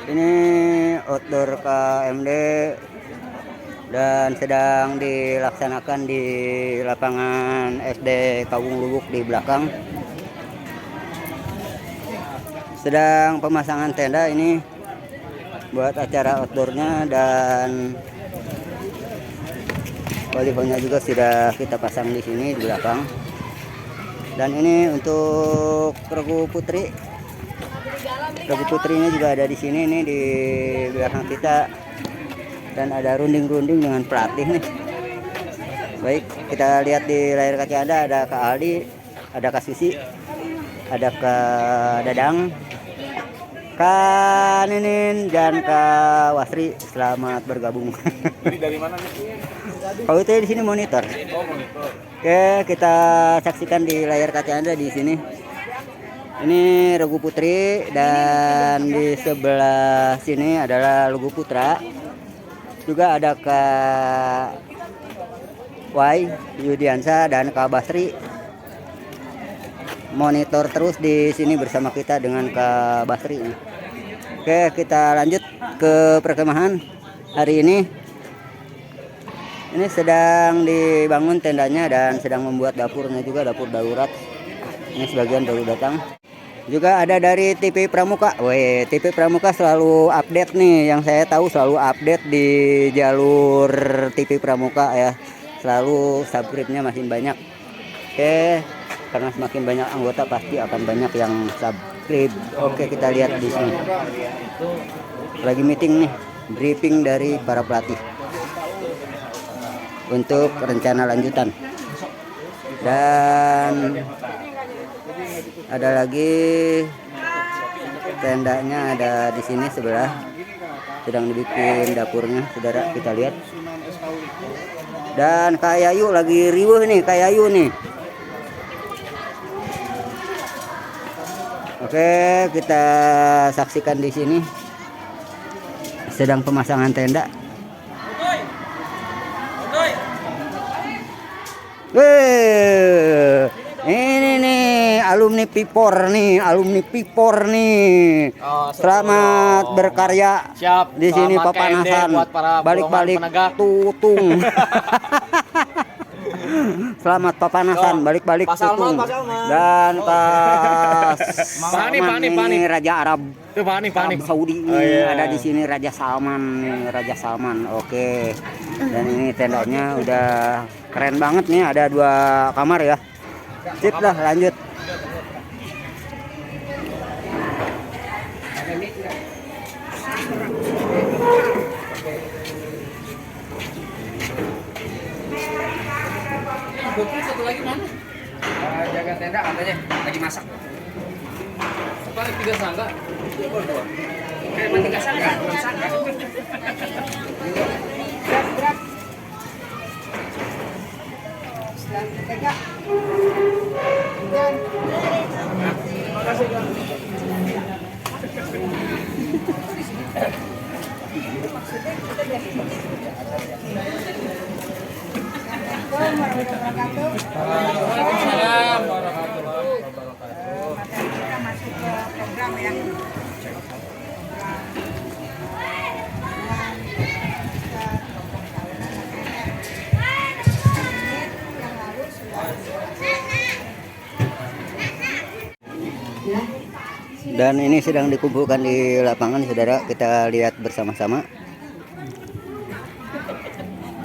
Ini outdoor KMD dan sedang dilaksanakan di lapangan SD Kagung Lubuk di belakang. Sedang pemasangan tenda ini buat acara outdoornya, dan balihonya juga sudah kita pasang di sini di belakang. Dan ini untuk Regu Putri. Regu Putrinya juga ada di sini nih di belakang kita. Dan ada runding-runding dengan pelatih nih. Baik, kita lihat di layar kaca Anda ada Kak Aldi, ada Kak Susi, ada Kak Dadang, Kak Ninin, dan Kak Wasri. Selamat bergabung. Ini dari mana nih? Kau itu di sini monitor. Oh, monitor. Oke, kita saksikan di layar kaca Anda di sini. Ini Regu Putri, dan di sebelah sini adalah Regu Putra. Juga ada Kak Wai Yudiansa dan Kak Basri. Monitor terus di sini bersama kita dengan Kak Basri. Oke, kita lanjut ke perkemahan hari ini. Ini sedang dibangun tendanya dan sedang membuat dapurnya juga, dapur darurat. Ini sebagian baru datang. Juga ada dari TV Pramuka. Weh, TV Pramuka selalu update nih. Yang saya tahu selalu update di jalur TV Pramuka ya. Selalu subscribe-nya makin banyak. Oke, karena semakin banyak anggota pasti akan banyak yang subscribe. Oke, kita lihat di sini. Lagi meeting nih, briefing dari para pelatih untuk rencana lanjutan. Dan ada lagi tendanya ada di sini sebelah, sedang dibikin dapurnya, saudara, kita lihat. Dan Kak Yayu lagi riuh nih, Kak Yayu nih. Oke, kita saksikan di sini sedang pemasangan tenda. Weh, ini nih alumni Pipor nih, Selamat berkarya. Siap. Di sini Selamat papanasan, KMD buat para balik-balik penegak. tutung. Selamat papanasan, balik-balik Pak Salman, tutung. Pak Salman. Dan Kak Salman Pani. ini Raja Arab. Tuh panik. Arab Saudi ini Oh, iya. ada di sini Raja Salman nih, Raja Salman. Oke. Dan ini tendanya udah keren banget nih, ada 2 kamar ya. Sip lah, lanjut. Bukti satu lagi mana? Jaga tenda katanya lagi masak. Paling 3 sangga. Emang 3 sangga, 6 sangga. Gerak. Tega. Dan makasih Kak. Waalaikumsalam warahmatullahi wabarakatuh. Kita masuk ke program ya. Dan ini sedang dikumpulkan di lapangan, saudara, kita lihat bersama-sama.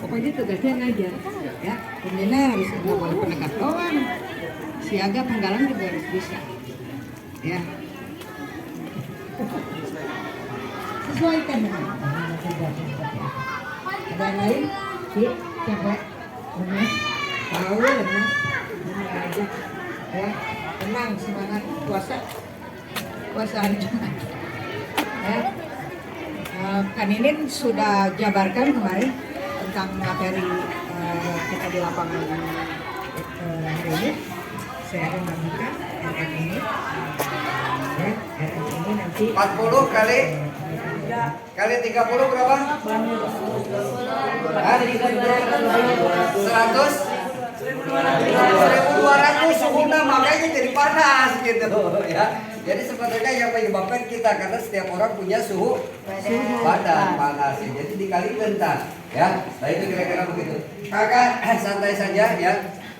Pokoknya tugasnya ngajar ya. Pembina harus nggak boleh penegak doang. Siaga penggalang juga harus bisa. Ya. Sesuaikan dengan ada yang lain? Capek? Lemas? Tahu lemas? Ini aja. Ya, tenang, semangat puasa. Puasaan juga. Ya. Kan ini sudah jabarkan kemarin tentang materi kita di lapangan hari ini. Saya akan bagikan RM ini. Ya, RM ini nanti 40 kali 30 berapa? 100. 1200 suhunya, makanya jadi panas gitu ya. Jadi sebetulnya yang menyebabkan kita karena setiap orang punya suhu badan panas. Jadi dikalikan ya. Nah itu kira-kira begitu. Kakak santai saja ya.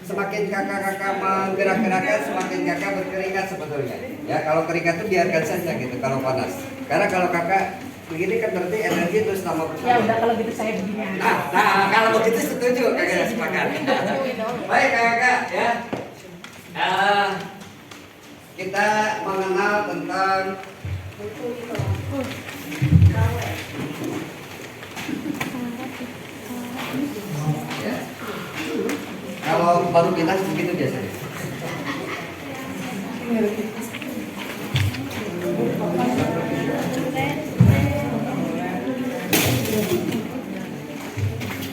Semakin kakak menggerak-gerakkan, semakin kakak berkeringat sebetulnya. Ya kalau keringat itu biarkan saja gitu kalau panas. Karena kalau kakak begini kan berarti energi terus tambah bersama. Ya udah kalau gitu saya begini aja. Nah kalau begitu setuju kakak sepakat. Baik kakak ya. Kita mengenal tentang ya. Kalau baru pindah begitu biasanya.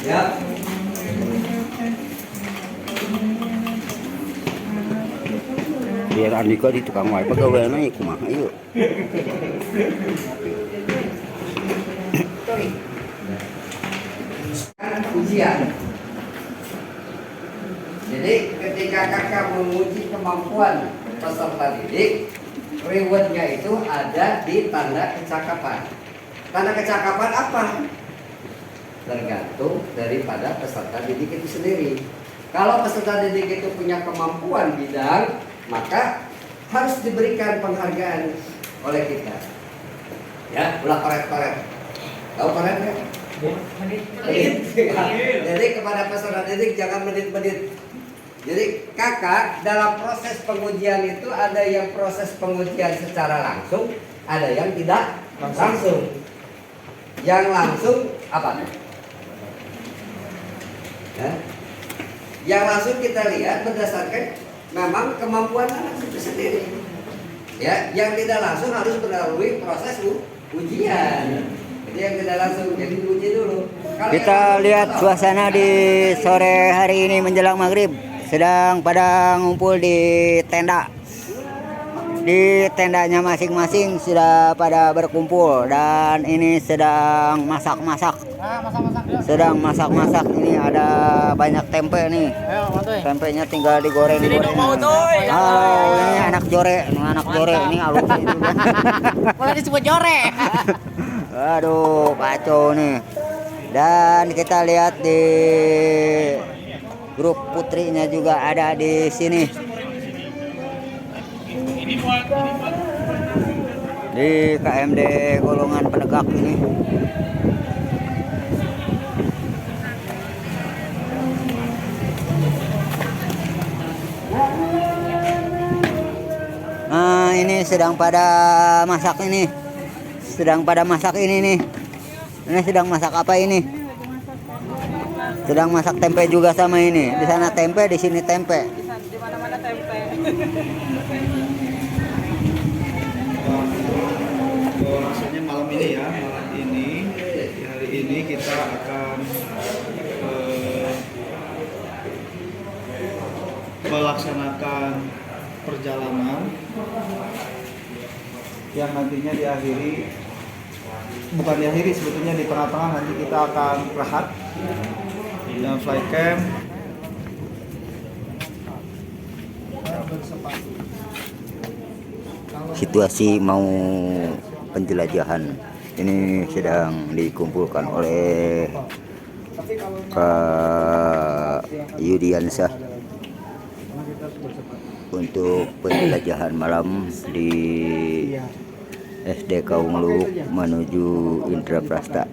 Ya. Biar Andika di tukang wae pegawaiana ieu kumaha ieu. Kan ujian. Jadi ketika kakak menguji kemampuan peserta didik, rewardnya itu ada di tanda kecakapan. Tanda kecakapan apa? Tergantung daripada peserta didik itu sendiri. Kalau peserta didik itu punya kemampuan bidang, maka harus diberikan penghargaan oleh kita. Ya, ulah koret-koret. Tahu koret ya? Menit. Jadi kepada peserta didik jangan menit-menit. Jadi kakak dalam proses pengujian itu ada yang proses pengujian secara langsung, ada yang tidak langsung. Yang langsung apa? Ya. Yang langsung kita lihat berdasarkan memang kemampuan anak itu sendiri. Ya, yang tidak langsung harus melalui proses ujian. Jadi yang tidak langsung jadi diuji dulu. Kita lihat suasana di sore hari ini menjelang maghrib. Sedang pada ngumpul di tenda. Di tendanya masing-masing sudah pada berkumpul dan ini sedang masak-masak. Sedang masak-masak. Ini ada banyak tempe nih. Tempenya tinggal digoreng. Oh, ini anak jore ini alus ini. Boleh disebut jore. Aduh, kacau nih. Dan kita lihat di grup putrinya juga ada di sini. Di KMD golongan penegak ini. Nah, ini sedang pada masak ini. Sedang pada masak ini nih. Ini sedang masak apa ini? Sedang masak tempe juga sama ini. Di sana tempe, di sini tempe. Di mana-mana tempe. Maksudnya malam ini ya, malam ini hari ini kita akan melaksanakan perjalanan yang nantinya bukan diakhiri sebetulnya di tengah-tengah nanti kita akan rehat dan flight camp. Situasi mau penjelajahan ini sedang dikumpulkan oleh Kak Yudiansyah untuk penjelajahan malam di SD Kaungluk menuju Indraprasta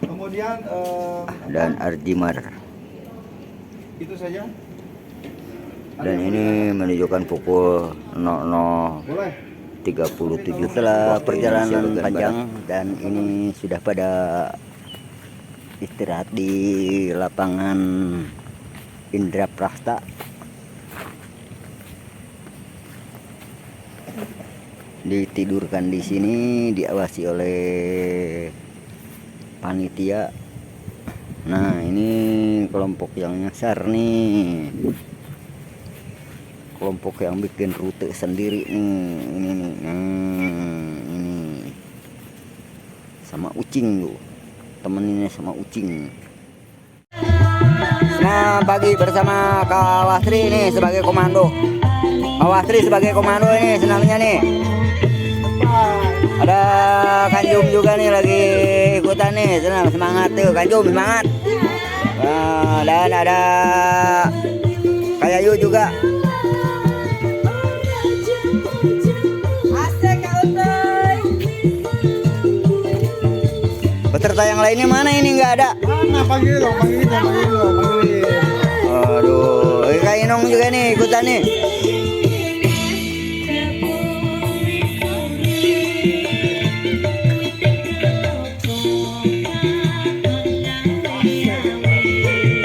Kemudian dan Arjimar. itu saja. Dan ini menunjukkan pukul 00.37 Boleh. setelah perjalanan panjang dan ini sudah pada istirahat di lapangan Indraprasta. Ditidurkan di sini, diawasi oleh panitia. Nah, ini kelompok yang nyasar nih. Kelompok yang bikin rute sendiri nih. Ini nih. Ini sama Ucing tuh. Temeninnya sama Ucing. Nah, pagi bersama Kak Wastri nih sebagai komando. Kak Wastri sebagai komando ini senangnya nih. Ada Kanjum juga nih lagi ikutan nih, senang, semangat tuh Kanjum, semangat. Nah, dan ada Kayayu juga. Peserta yang lainnya mana ini nggak ada? Mana panggil dong, panggilin. Aduh, Kak Inong juga nih ikutan nih.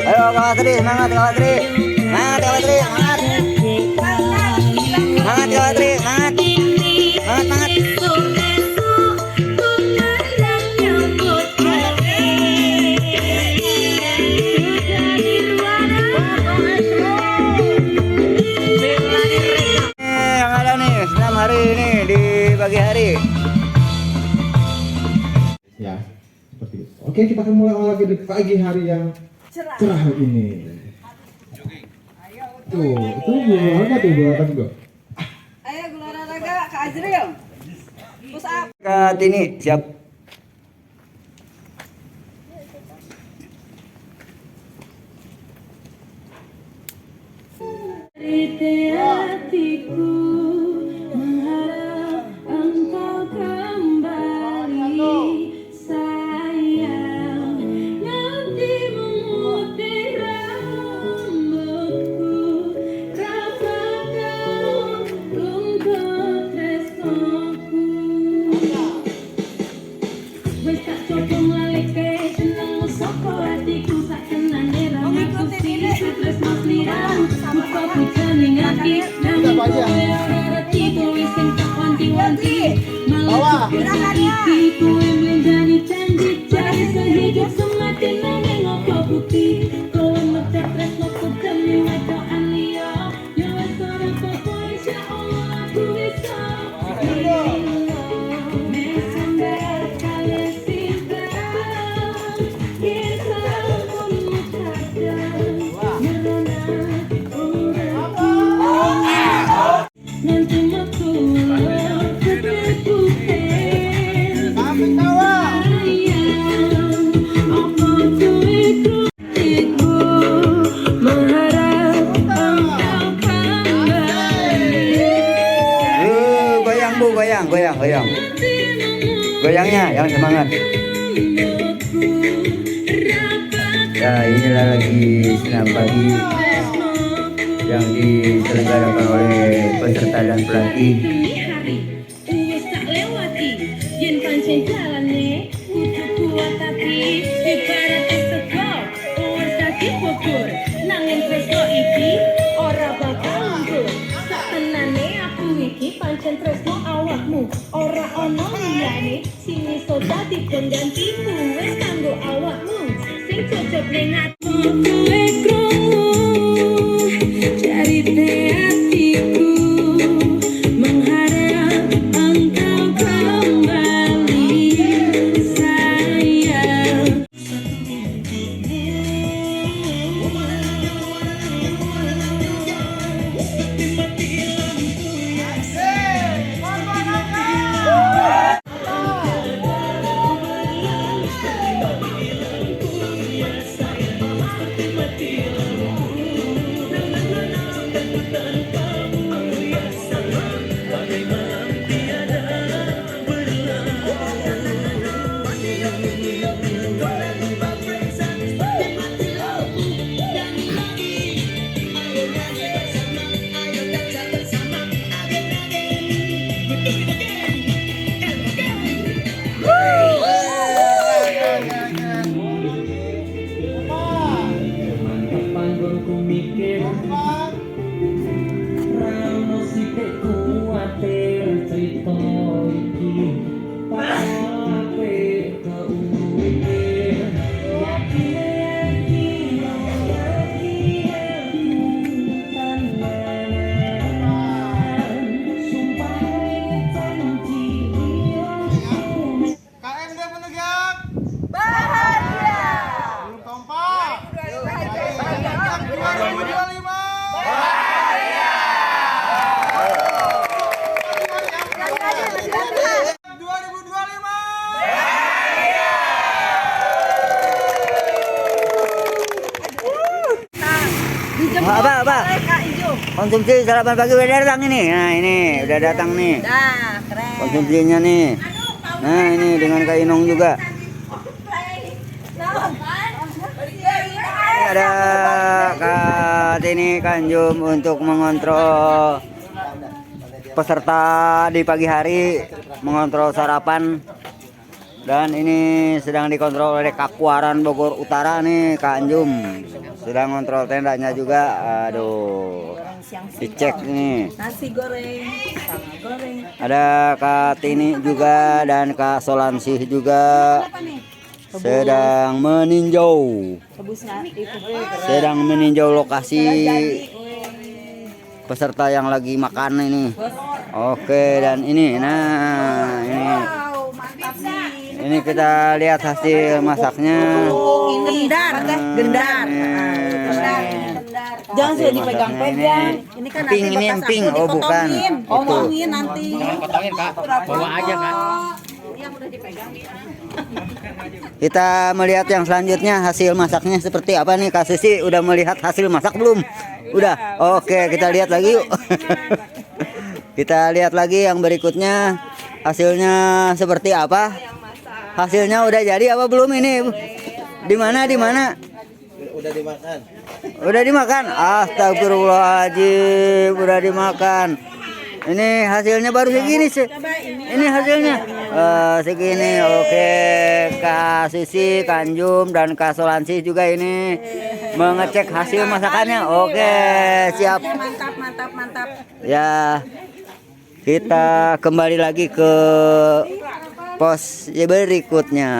Ayo Kak Wastri, semangat Kak Wastri. Semangat Kak Wastri, semangat. Semangat Kak Wastri, semangat. Semangat, semangat. Yang ada nih, senam hari ini di pagi hari. Ya, seperti itu. Oke, kita akan mulai lagi di pagi hari yang cerah ini. Tuh, itu olahraga tuh, olahraga juga. Ayo gula olahraga Kak Azril. Push up. Kak Tini, siap. Hatiku mengharap engkau kembali, sayang. Nanti memutih rambutku, rasakan untuk tresnoku. Wes tak coba ngalike seneng saka hatiku, sak kenane ra ngapusi tresno sliramu. Buka pujaning ati nang kowe ora reti, kowe sing tak wanti-wanti. Malah iki kowe mlenjani janji janji sehidup semati nang apa bukti. Kowe metek tresnoku demi wedokan liya, ya wes ora apa-apa insyaallah aku bisa. Goyang Bu, goyang. Goyangnya yang semangat. Ya, inilah lagi senam pagi yang diselenggarakan oleh peserta dan pelatih. Wis tak lewati yen pancen jalane kudu kuat tapi ibarat es sego wis dadi bubur nanging tresno iki ora bakal luntur. Sak tenane aku iki pancen tresno awakmu, ora ana liyane sing iso dadi penggantimu. Wis kanggo awakmu sing cocok ning atiku. Cari hatiku mengharap engkau kembali, sayang. Mati Apa? Konsumsi sarapan pagi udah datang ini. Nah, ini udah datang nih. Dah, keren. Konsumsinya nih. Nah, ini dengan Kak Inong juga. Ini ada Kak Tini Kanjum untuk mengontrol peserta di pagi hari, mengontrol sarapan. Dan ini sedang dikontrol oleh Kak Kuaran Bogor Utara nih, Kak Anjum. Sedang kontrol tendanya juga. Aduh. Dicek nih. Nasi goreng, sama goreng. Ada Kak Tini juga dan Kak Solansih juga sedang meninjau. Sedang meninjau lokasi peserta yang lagi makan ini. Oke, dan ini nah ini. Ini kita lihat hasil masaknya. Gendar. Jangan sudah dipegang-pegang. Ini kan Emping, ini emping. Oh, bukan. Omongin nanti. Potongin Kak, bawa aja Kak. Yang udah dipegang. Kita melihat yang selanjutnya hasil masaknya seperti apa nih. Kak Susi udah melihat hasil masak belum? Udah. Oke, kita lihat lagi yuk. Kita lihat lagi yang berikutnya hasilnya seperti apa. Hasilnya udah jadi apa belum ini? Di mana? Udah dimakan. Udah dimakan? Astagfirullahaladzim, udah dimakan. Ini hasilnya baru segini sih. Ini hasilnya segini. Oke, Kak Susi, Kanjum dan Kak Solansi juga ini mengecek hasil masakannya. Oke, siap. Mantap. Ya, kita kembali lagi ke pos berikutnya.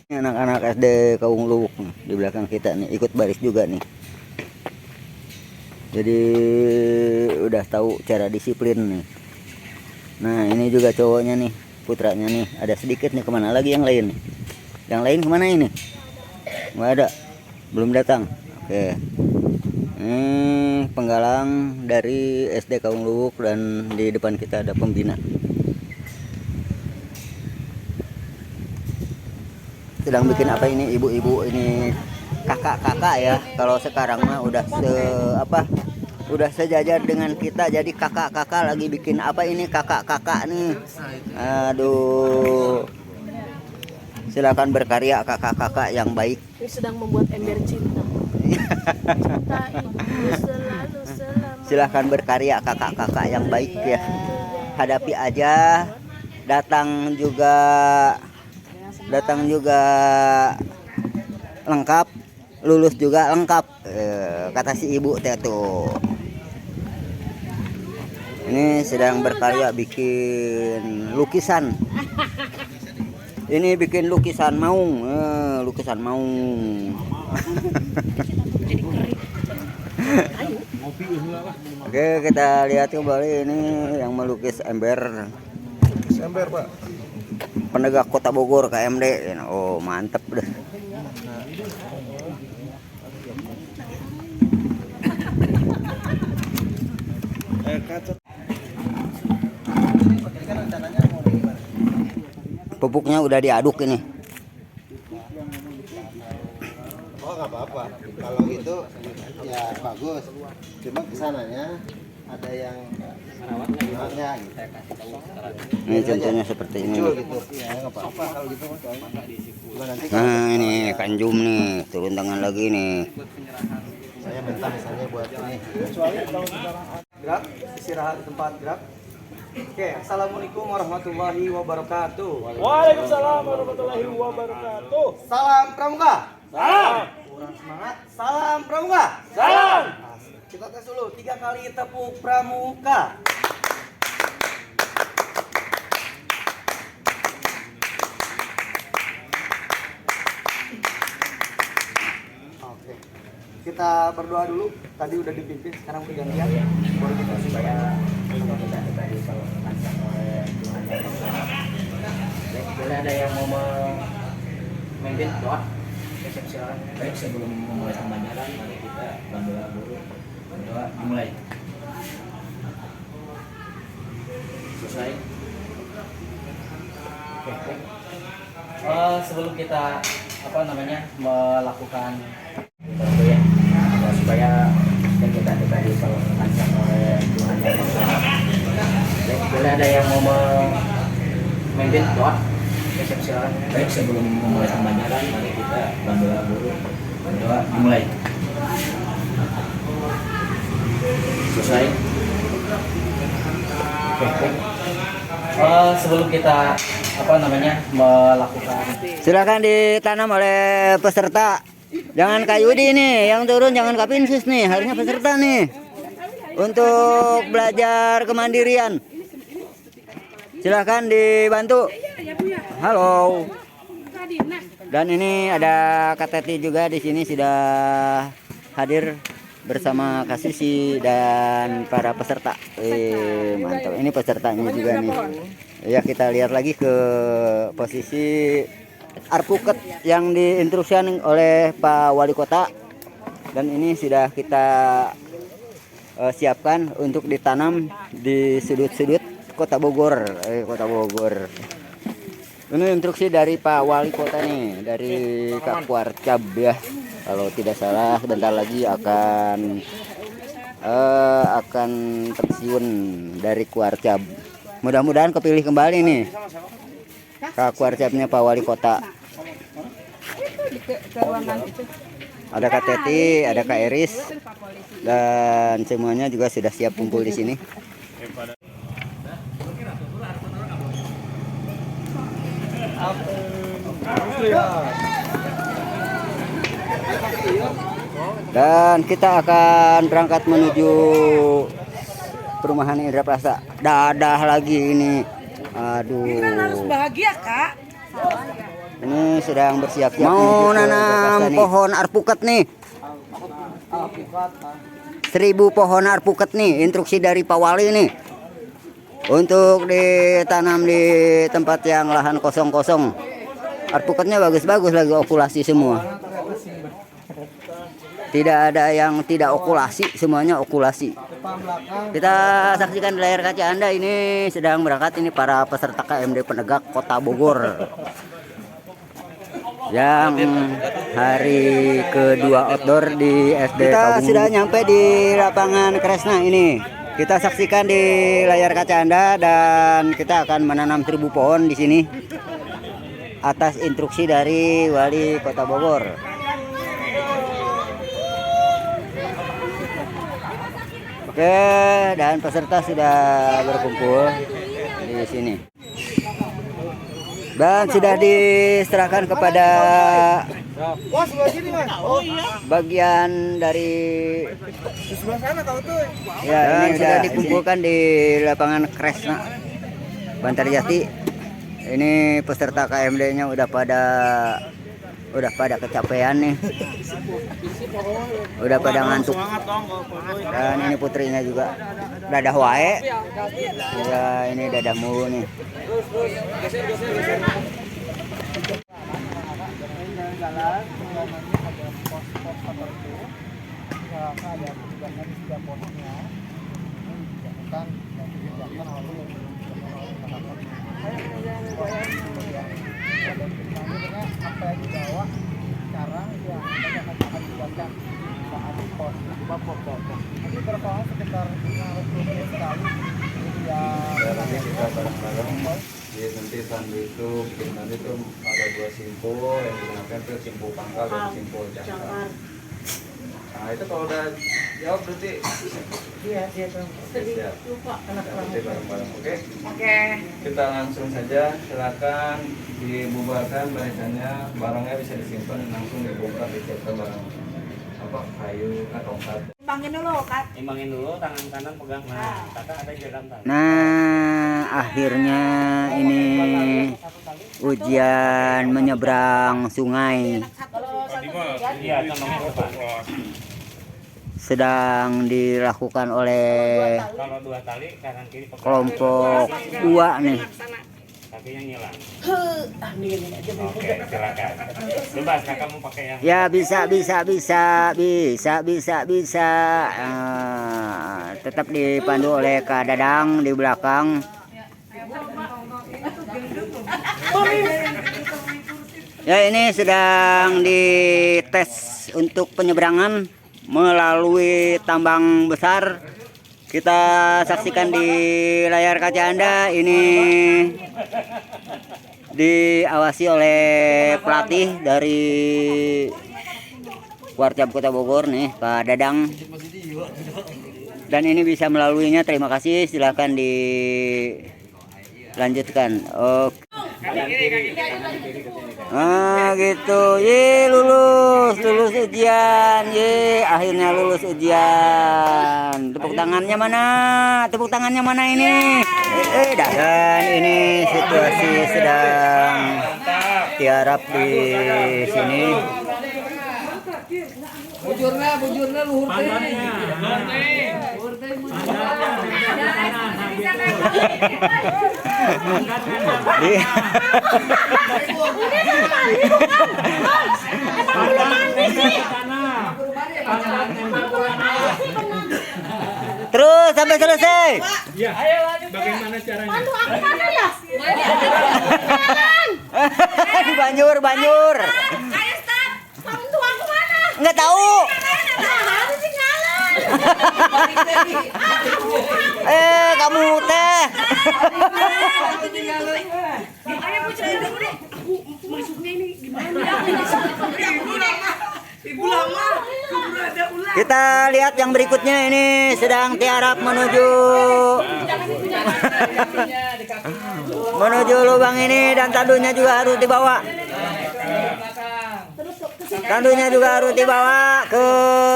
Ini anak-anak SD Kaung Luwuk nih, di belakang kita nih ikut baris juga nih. Jadi udah tahu cara disiplin nih. Nah ini juga cowoknya nih, putranya nih. Ada sedikit nih, kemana lagi yang lain nih? Yang lain kemana ini? Nggak ada, belum datang. Oke. Ini penggalang dari SD Kaung Luwuk dan di depan kita ada pembina. Sedang bikin apa ini ibu-ibu ini, kakak-kakak ya. Kalau sekarang mah udah udah sejajar dengan kita, jadi kakak-kakak lagi bikin apa ini, kakak-kakak nih. Aduh, silakan berkarya kakak-kakak yang baik. Ini sedang membuat ember cinta. Cinta itu selalu selama. Silahkan berkarya kakak-kakak yang baik ya. Hadapi aja, datang juga lengkap, lulus juga lengkap, kata si ibu teh tuh. Ini sedang berkarya bikin lukisan. Ini bikin lukisan maung, lukisan maung. Oke, kita lihat kembali ini yang melukis ember. Ember, Pak. Penegak Kota Bogor KMD. Oh, mantep deh. Pupuknya udah diaduk ini. Oh nggak apa-apa, kalau gitu ya bagus. Cuma kesananya ada yang merawatnya gitu. Ini contohnya seperti ini. Gitu. Ya nggak apa-apa kalau gitu. Nah ini Kanjum nih, turun tangan lagi nih. Saya minta misalnya buat ini. Kecuali kalau sekarang gerak, istirahat di tempat gerak. Oke, assalamualaikum warahmatullahi wabarakatuh. Waalaikumsalam warahmatullahi wabarakatuh. Salam pramuka. Salam. Kurang semangat. Salam pramuka. Salam. Kita tes dulu 3 kali tepuk pramuka. Oke. Kita kita berdoa dulu. Tadi udah dipimpin, sekarang bergantian. Baru kita supaya kita diselamatkan oleh Tuhan yang Maha Kuasa. Baik, bila ada yang mau memimpin doa, silakan. Baik, sebelum memulai pembelajaran, mari kita berdoa dulu. Berdoa dimulai. Selesai. Oke, baik. Sebelum kita melakukan ya, supaya kita diselamatkan oleh Tuhan yang Maha Kuasa. Baik, bila ada yang mau memimpin doa, silakan. Baik, sebelum memulai pembelajaran, mari kita berdoa dulu. Berdoa dimulai. Selesai. Oke, baik. Sebelum kita melakukan, Silakan ditanam oleh peserta. Jangan Kayudi nih yang turun, jangan Kapinsus nih, harusnya peserta nih untuk belajar kemandirian. Silakan dibantu. Halo. Dan ini ada KTT juga di sini sudah hadir bersama Kasisi dan para peserta. Mantap. Ini pesertanya juga nih. Ya, kita lihat lagi ke posisi Arpuket yang diinstruksikan oleh Pak Wali Kota. Dan ini sudah kita siapkan untuk ditanam di sudut-sudut Kota Bogor. Kota Bogor. Ini instruksi dari Pak Wali Kota nih, dari Kak Kuarcap ya. Kalau tidak salah sebentar lagi akan pensiun dari Kuarcap. Mudah-mudahan kepilih kembali nih Kak Kuarcapnya Pak Wali Kota. Ada Kak Teti, ada Kak Eris, dan semuanya juga sudah siap kumpul di sini. Dan kita akan berangkat menuju perumahan Indra Prasta. Dadah lagi ini. Aduh. Ini kan harus bahagia, Kak. Ini sedang bersiap-siap mau nanam pohon arpuket nih. 1000 pohon arpuket nih, instruksi dari Pak Wali nih. Untuk ditanam di tempat yang lahan kosong-kosong. Arpuketnya bagus-bagus lagi, okulasi semua. Tidak ada yang tidak okulasi, semuanya okulasi. Kita saksikan di layar kaca Anda, ini sedang berangkat ini para peserta KMD Penegak Kota Bogor. Yang hari kedua outdoor di SD Kita sudah nyampe di lapangan Kresna ini. Kita saksikan di layar kaca Anda dan kita akan menanam 1000 pohon di sini atas instruksi dari Wali Kota Bogor. Oke, dan peserta sudah berkumpul di sini. Dan sudah diserahkan kepada bagian dari ya, ini sudah dikumpulkan di lapangan Kresna Bantarjati. Ini peserta KMD-nya udah pada kecapean nih, udah pada ngantuk. Dan ini putrinya juga dadah wae ya, ini dadah mulu nih. Nanti kita bareng-bareng nanti sambil itu nanti tuh ada 2 simpul yang digunakan tuh simpul pangkal dan simpul jangkar. Nah itu kalau udah jawab berarti Iya, siap. Nanti bareng-bareng, oke? Oke. Kita langsung saja, silakan dibubarkan barisannya, barangnya bisa disimpan langsung dibongkar, dicopot barang apa kayu atau tongkat. Imbangin dulu, Kak. Imbangin dulu, tangan kanan pegang. Nah, kakak ada di dalam tangan. Nah, akhirnya ini ujian menyeberang sungai. Iya, contohnya Pak. sedang dilakukan oleh Kalau 2 tali kanan kiri pegang. kelompok UA nih. Kakinya ngilang. Oke, silakan. Coba kakak mau pakai yang Ya bisa. Tetap dipandu oleh Kak Dadang di belakang. Ya ini sedang dites untuk penyeberangan melalui tambang besar. Kita saksikan di layar kaca Anda, ini diawasi oleh pelatih dari Warcab Kota Bogor nih, Pak Dadang. Dan ini bisa melaluinya, terima kasih, silakan dilanjutkan. Oke. Nah gitu, ye lulus ujian, ye akhirnya lulus ujian. Tepuk tangannya mana ini? Dan ini situasi sedang tiarap di sini. Bujurna luhur teh. Terus sampai selesai. Ya. Bagaimana caranya? Bantu aku mana ya? Banjur. Ayo stop. Bantu aku mana? Nggak tahu. Harus tinggalan. Kamu teh. Ayo bocorin dulu deh. Masuknya ini gimana? Ibu lama. Ada ular. Kita lihat yang berikutnya, ini sedang tiarap menuju lubang ini, dan tandunya juga harus dibawa. Tandunya juga harus dibawa ke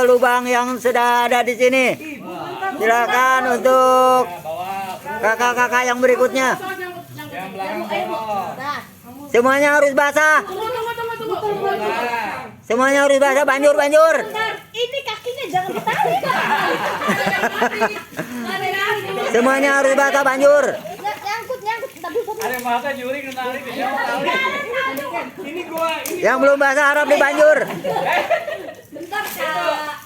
lubang yang sudah ada di sini. Silakan untuk kakak-kakak yang berikutnya. Semuanya harus basah. Semuanya harus basah, banjur. Ini kakinya jangan ditarik. Semuanya harus basah, banjur. Nyangkut. ada masa juri narik ini gua ini Yang belum basah harap dibanjur. Bentar, Kak.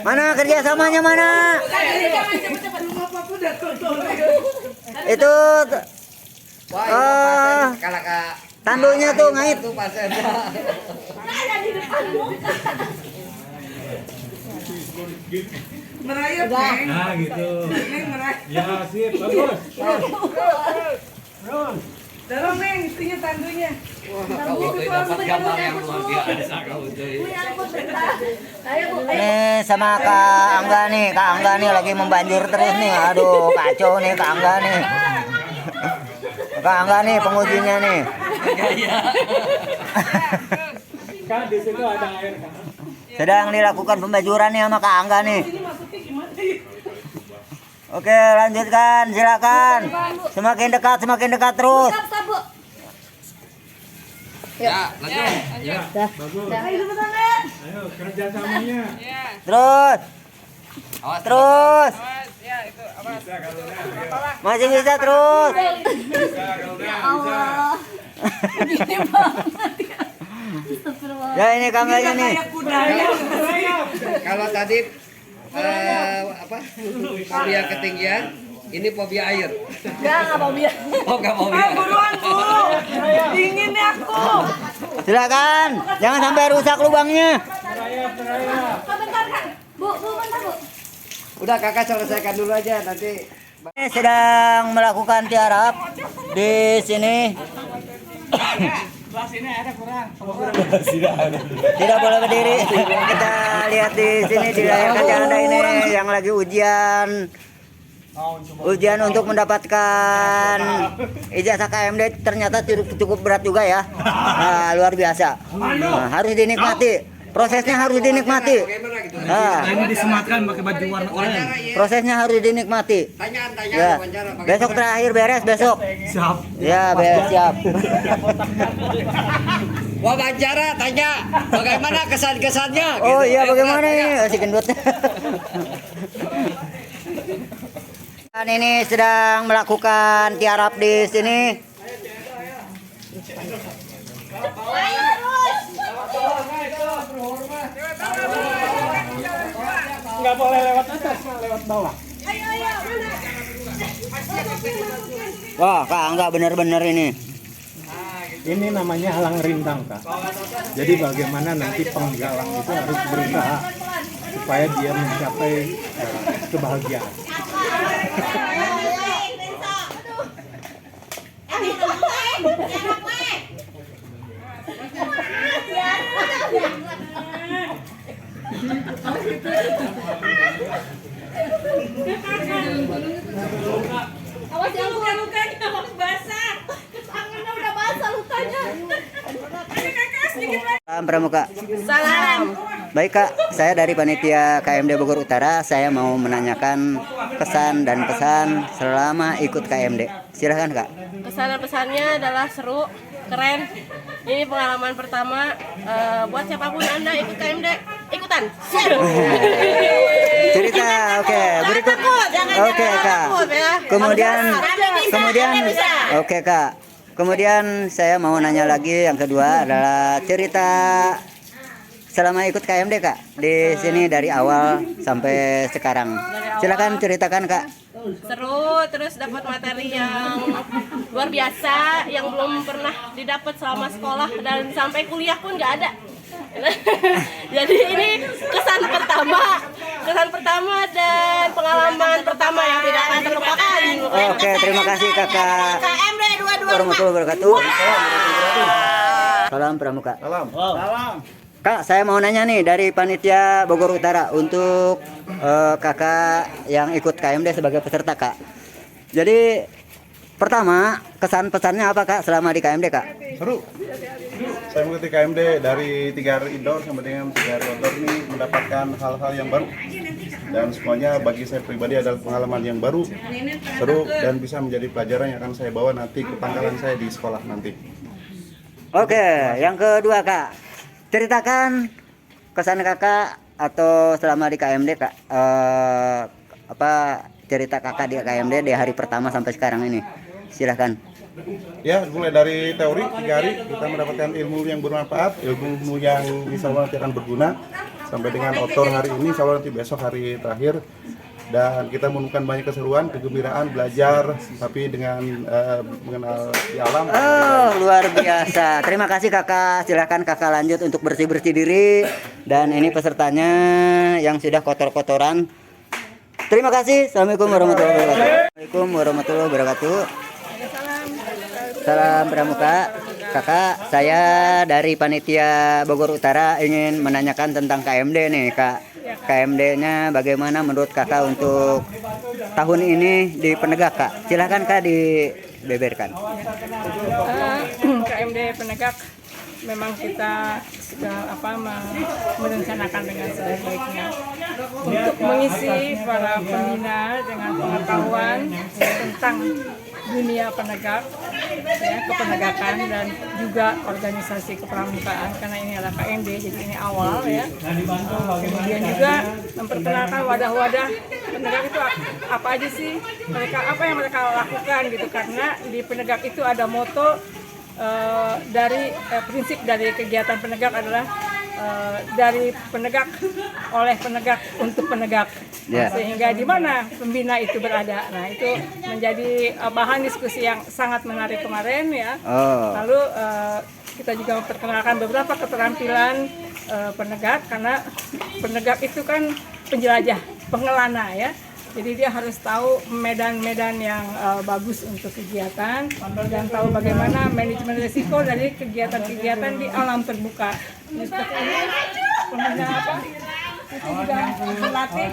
Mana kerjasamanya mana? Itu tandunya tuh ngait. Merayap, Neng. Nah gitu. Neng merayap. Ya sip, bagus. Dorong, Neng, itunya tandunya. Nih sama Kak Angga nih lagi membanjur terus nih. Aduh, kacau nih Kak Angga nih. Kak Angga nih pengujinya nih. Kan di situ ada air kan. Sedang dilakukan pembajuran nih sama Kak Angga nih. Oke, lanjutkan, silakan. Semakin dekat terus. Ya, lanjut. Ya, bagus. Ayo kerjasamanya. Terus. Masih bisa terus. Ya ini kameranya nih. Kalau tadi fobia ketinggian, ini fobia air. Ya, nggak mau biar. Oh, nggak mau biar. Buruan, Bu. Dingin nih aku. Silakan, jangan sampai rusak lubangnya. Bentar, Kak. Bu, bentar, Bu. Udah kakak selesaikan dulu aja nanti. Sedang melakukan tiarap di sini. Tidak boleh berdiri. Kita lihat di sini di layar kaca Anda ini yang lagi ujian untuk mendapatkan ijazah KMD ternyata cukup berat juga ya. Nah, luar biasa. Nah, harus dinikmati. Prosesnya harus dinikmati. Nah, Ini disematkan pakai baju warna oranye. prosesnya harus dinikmati. Tanya Ya. wawancara. Besok terakhir beres besok. Siap. Ya, siap. wawancara, tanya bagaimana kesan-kesannya. Oh gitu. iya, bagaimana ini si gendut? Dan ini sedang melakukan tiarap di sini. Nggak boleh lewat atas, lewat bawah. Wah, Kak, nggak benar-benar ini. Ini namanya halang rintang, Kak. Jadi bagaimana nanti penggalang itu harus berusaha supaya dia mencapai kebahagiaan. Awas yang luka-lukanya, awas basah. Tangannya udah basah lukanya. Salam Pramuka. Salam. Baik Kak, saya dari panitia KMD Bogor Utara. Saya mau menanyakan kesan dan pesan selama ikut KMD. Silahkan Kak. Kesan dan pesannya adalah seru, keren. Ini pengalaman pertama buat siapapun Anda ikut KMD, ikutan. Cerita, oke. Berikut. Oke Kak. Ya. Kemudian, oke Kak. Kemudian saya mau nanya lagi, yang kedua adalah cerita selama ikut KMD Kak di sini dari awal sampai sekarang. Silakan ceritakan Kak. Seru, terus dapat materi yang luar biasa yang belum pernah didapat selama sekolah dan sampai kuliah pun nggak ada. Jadi ini kesan pertama dan pengalaman pertama yang tidak akan terlupakan. Oke, terima kasih Kakak. KMD 22. Warahmatullahi wabarakatuh. Salam Pramuka. Salam. Kak, saya mau nanya nih dari panitia Bogor Utara untuk kakak yang ikut KMD sebagai peserta Kak. Jadi pertama kesan pesannya apa Kak selama di KMD Kak? Seru. Saya mengikuti KMD dari 3 hari indoor sampai dengan 3 hari outdoor ini mendapatkan hal-hal yang baru. Dan semuanya bagi saya pribadi adalah pengalaman yang baru, seru dan bisa menjadi pelajaran yang akan saya bawa nanti ke pangkalan saya di sekolah nanti. Oke, yang kedua Kak. Ceritakan kesan kakak atau selama di KMD Kak. Apa cerita kakak di KMD di hari pertama sampai sekarang ini? Silahkan. Ya, mulai dari teori 3 hari kita mendapatkan ilmu yang bermanfaat, ilmu yang insya Allah nanti akan berguna sampai dengan outdoor hari ini, insya Allah nanti besok hari terakhir. Dan kita menemukan banyak keseruan, kegembiraan, belajar, tapi dengan mengenal di alam. Oh, luar biasa. Terima kasih kakak. Silahkan kakak lanjut untuk bersih-bersih diri. Dan ini pesertanya yang sudah kotor-kotoran. Terima kasih. Assalamualaikum warahmatullahi wabarakatuh. Assalamualaikum warahmatullahi wabarakatuh. Salam Pramuka. Kakak, saya dari panitia Bogor Utara ingin menanyakan tentang KMD nih Kak. KMD-nya bagaimana menurut kakak untuk tahun ini di Penegak Kak? Silahkan Kak dibeberkan. KMD Penegak memang kita sudah merencanakan dengan sebaik-baiknya untuk mengisi para pembina dengan pengetahuan tentang dunia penegak, ya, kepenegakan dan juga organisasi kepramukaan karena ini adalah KMD jadi ini awal ya. Kemudian juga memperkenalkan wadah-wadah penegak itu apa aja sih, apa yang mereka lakukan gitu, karena di penegak itu ada moto dari prinsip dari kegiatan penegak adalah dari penegak oleh penegak untuk penegak, sehingga di mana pembina itu berada. Nah itu menjadi bahan diskusi yang sangat menarik kemarin ya. Lalu kita juga memperkenalkan beberapa keterampilan penegak karena penegak itu kan penjelajah, pengelana ya. Jadi dia harus tahu medan-medan yang bagus untuk kegiatan dan tahu bagaimana manajemen risiko dari kegiatan-kegiatan di alam terbuka. Jadi seperti ini pembina itu juga berlatih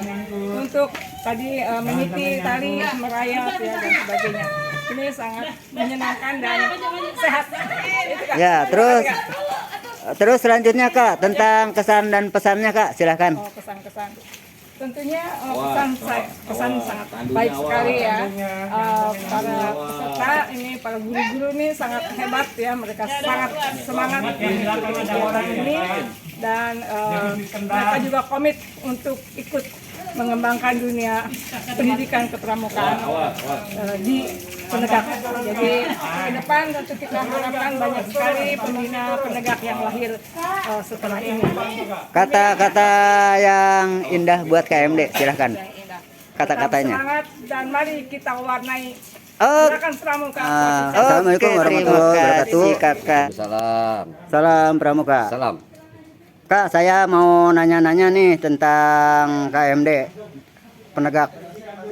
untuk tadi meniti tali, merayap ya dan sebagainya. Ini sangat menyenangkan dan sehat. Ya, terus selanjutnya Kak tentang kesan dan pesannya Kak, silahkan. Kesan-kesan. tentunya pesan sangat baik sekali ya. Para peserta ini, para guru-guru ini sangat hebat ya, mereka sangat semangat orang ini, dan mereka juga komit untuk ikut mengembangkan dunia pendidikan kepramukaan di penegak. Jadi ke depan tentu kita harapkan banyak sekali pembina penegak yang lahir setelah ini. Kata-kata yang indah buat KMD, silahkan. Kata-katanya. Semangat dan mari kita warnai Oh, gerakan pramuka. Assalamualaikum warahmatullahi wabarakatuh. Kakak. Salam pramuka. Salam. Kak, saya mau nanya-nanya nih tentang KMD penegak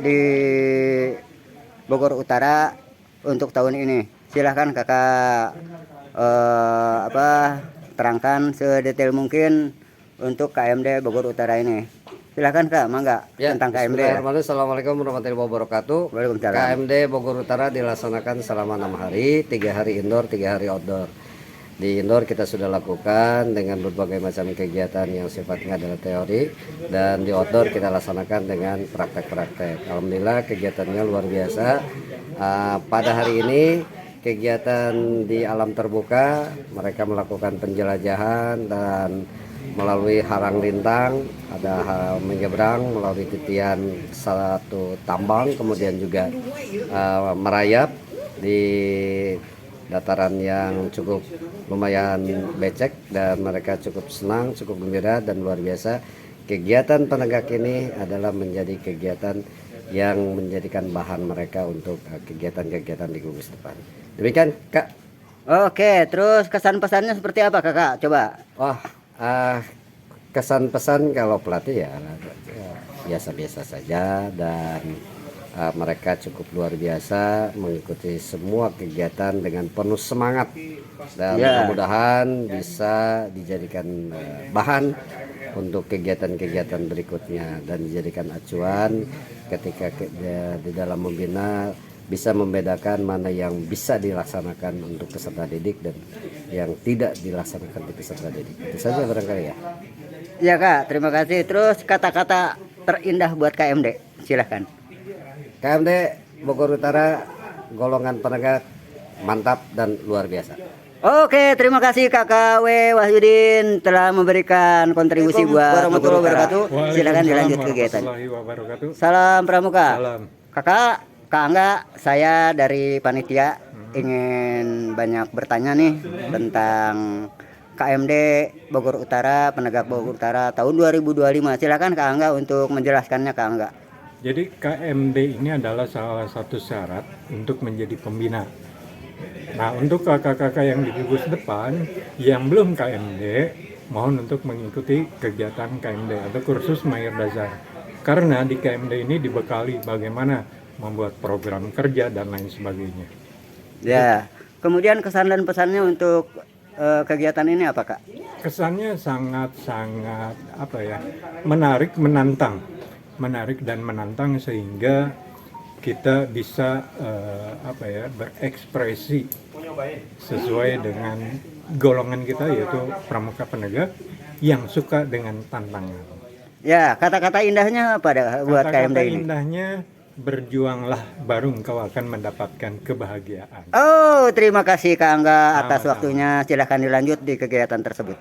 di Bogor Utara untuk tahun ini. Silahkan kakak terangkan sedetail mungkin untuk KMD Bogor Utara ini. Silahkan kak, mangga tentang KMD. Assalamualaikum warahmatullahi wabarakatuh. Waalaikumsalam. KMD Bogor Utara dilaksanakan selama 6 hari, 3 hari indoor, 3 hari outdoor. Di indoor kita sudah lakukan dengan berbagai macam kegiatan yang sifatnya adalah teori, dan di outdoor kita laksanakan dengan praktek-praktek. Alhamdulillah kegiatannya luar biasa. Pada hari ini kegiatan di alam terbuka, mereka melakukan penjelajahan dan melalui harang lintang, ada menyeberang melalui titian satu tambang, kemudian juga merayap di dataran yang cukup lumayan becek, dan mereka cukup senang, cukup gembira dan luar biasa. Kegiatan penegak ini adalah menjadi kegiatan yang menjadikan bahan mereka untuk kegiatan-kegiatan di gugus depan. Demikian Kak. Oke, terus kesan pesannya seperti apa kakak? Coba. Kesan pesan kalau pelatih ya biasa-biasa saja, dan mereka cukup luar biasa mengikuti semua kegiatan dengan penuh semangat, dan mudah-mudahan bisa dijadikan bahan untuk kegiatan-kegiatan berikutnya dan dijadikan acuan ketika di dalam membina, bisa membedakan mana yang bisa dilaksanakan untuk peserta didik dan yang tidak dilaksanakan di peserta didik. Itu saja barangkali ya. Ya kak, terima kasih. Terus kata-kata terindah buat KMD, silahkan. KMD Bogor Utara golongan penegak mantap dan luar biasa. Oke, terima kasih Kakak W Wahyudin telah memberikan kontribusi buat Bogor Utara. Silakan dilanjut kegiatan. Salam pramuka. Salam. Kakak, Kak Angga, saya dari panitia ingin banyak bertanya nih tentang KMD Bogor Utara, penegak Bogor Utara tahun 2025. Silakan Kak Angga untuk menjelaskannya Kak Angga. Jadi KMD ini adalah salah satu syarat untuk menjadi pembina. Nah, untuk kakak-kakak yang di gugus depan yang belum KMD, mohon untuk mengikuti kegiatan KMD atau kursus Mahir Dasar. Karena di KMD ini dibekali bagaimana membuat program kerja dan lain sebagainya. Ya, kemudian kesan dan pesannya untuk kegiatan ini apa Kak? Kesannya sangat-sangat menarik dan menantang sehingga kita bisa berekspresi sesuai dengan golongan kita, yaitu pramuka penegak yang suka dengan tantangan. Ya, kata-kata indahnya apa buat KMD ini? Kata-kata indahnya, berjuanglah baru engkau akan mendapatkan kebahagiaan. Oh, terima kasih Kak Angga atas waktunya. Silahkan dilanjut di kegiatan tersebut.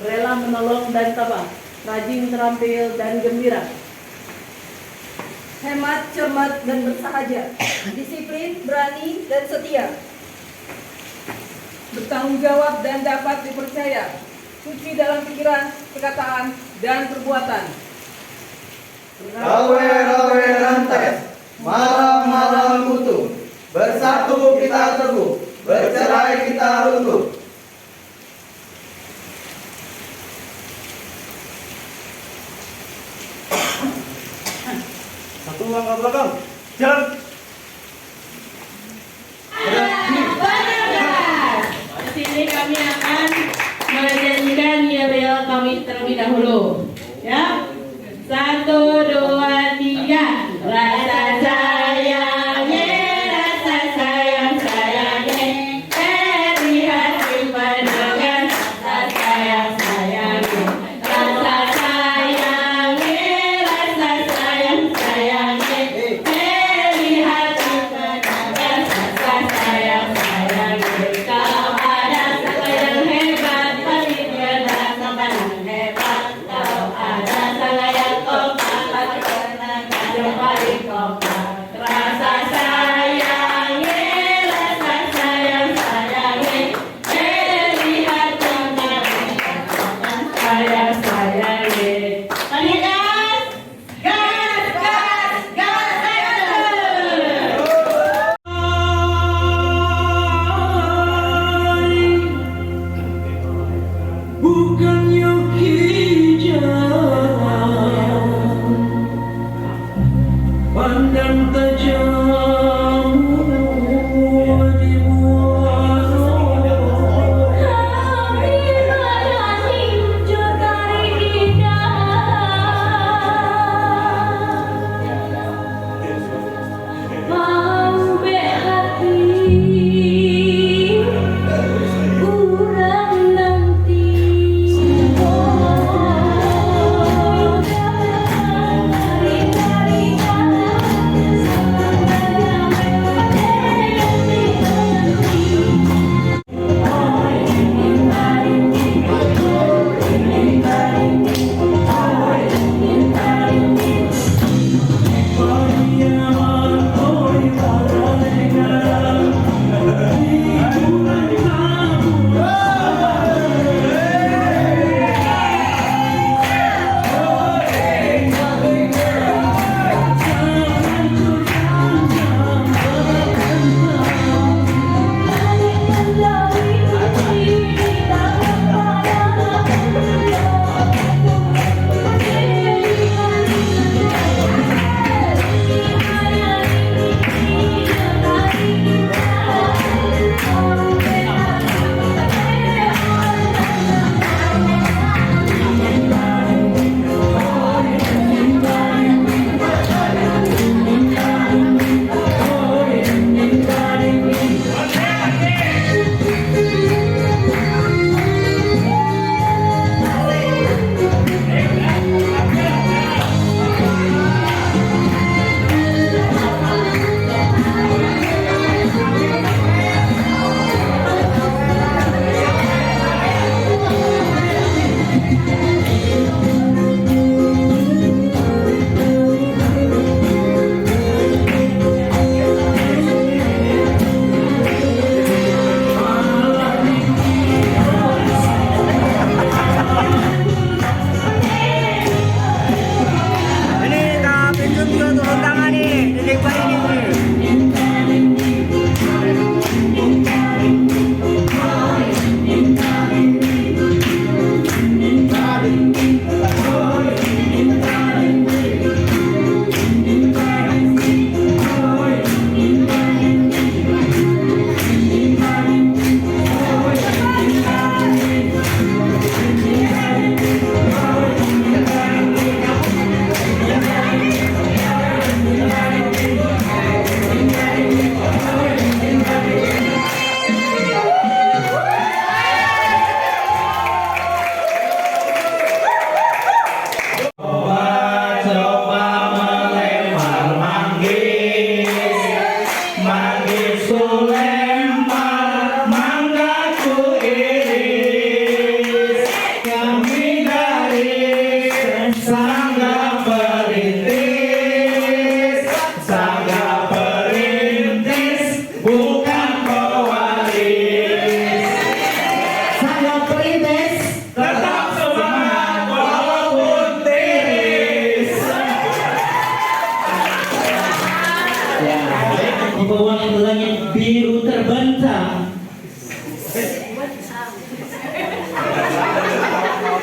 Rela menolong dan tabah, rajin, terampil, dan gembira. Hemat, cermat, dan bersahaja. Disiplin, berani, dan setia. Bertanggung jawab dan dapat dipercaya. Suci dalam pikiran, perkataan, dan perbuatan. Rawe-rawe rantai, malam-malam utuh. Bersatu kita teguh, bercerai kita runtuh. Satu langkah belakang, jalan. Di sini kami akan menyanyikan yel-yel kami terlebih dahulu. Ya, 1, 2, 3. Rasa sayangnya, rasa sayangnya, dari hati pendengar. Rasa sayangnya, rasa sayangnya, pandang tajam wajibmu.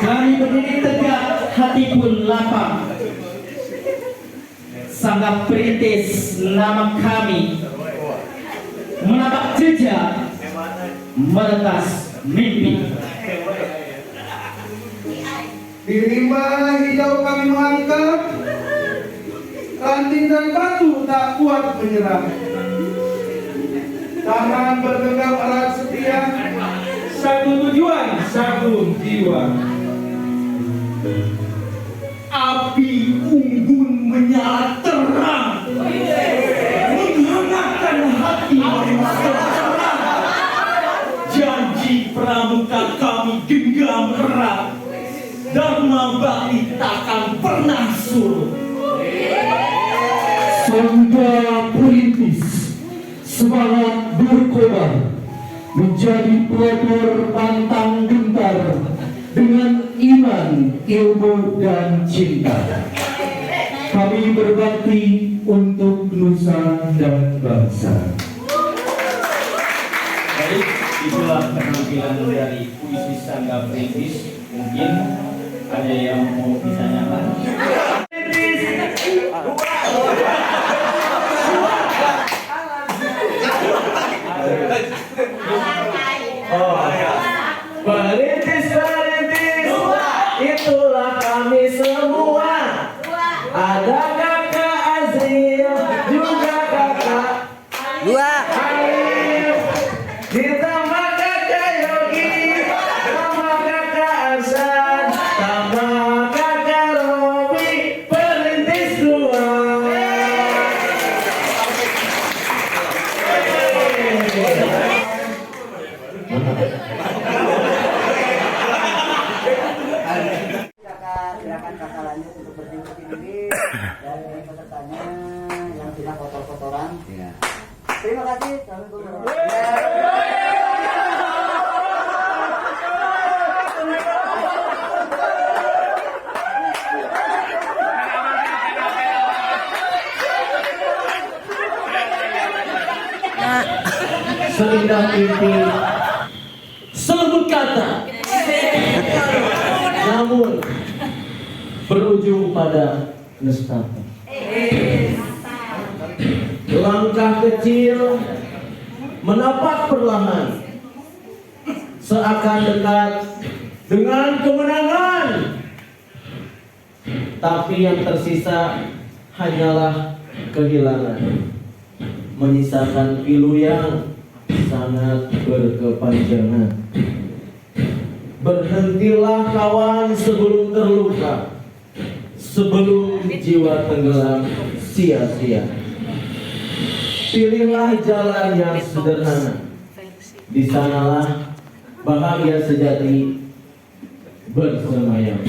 Kami berdiri tegak, hati pun lapang. Sangat perintis nama kami, menapak jejak, meretas mimpi. Di rimba hijau kami mengangkat, ranting dan batu tak kuat menyerah. Tangan bergenggam erat setia, satu tujuan, satu jiwa. Api unggun menyala terang, menghangatkan hati seseorang. Janji pramuka kami genggam erat, Dharma Bakti takkan pernah surut. Sangga perintis, semangat berkobar, menjadi pelopor pantang gentar dengan iman, ilmu, dan cinta. Kami berbakti untuk nusa dan bangsa. Baik, itulah penampilan dari puisi Sangga Perintis. Mungkin ada yang mau ditanyakan. Ditambah kakak Yogi, tambah kakak Arsan, tambah kakak Robi, perintis dua. Silakan kakak lanjut untuk bersih-bersih diri dari pesertanya yang sudah kotor-kotoran. Terima kasih. Seindah mimpi, selembut kata, namun berujung pada nestapa. Langkah kecil menapak perlahan, seakan dekat dengan kemenangan, tapi yang tersisa hanyalah kehilangan, menyisakan pilu yang sangat berkepanjangan. Berhentilah kawan sebelum terluka, sebelum jiwa tenggelam sia-sia. Pilihlah jalan yang sederhana, di sanalah bahagia sejati bersemayam.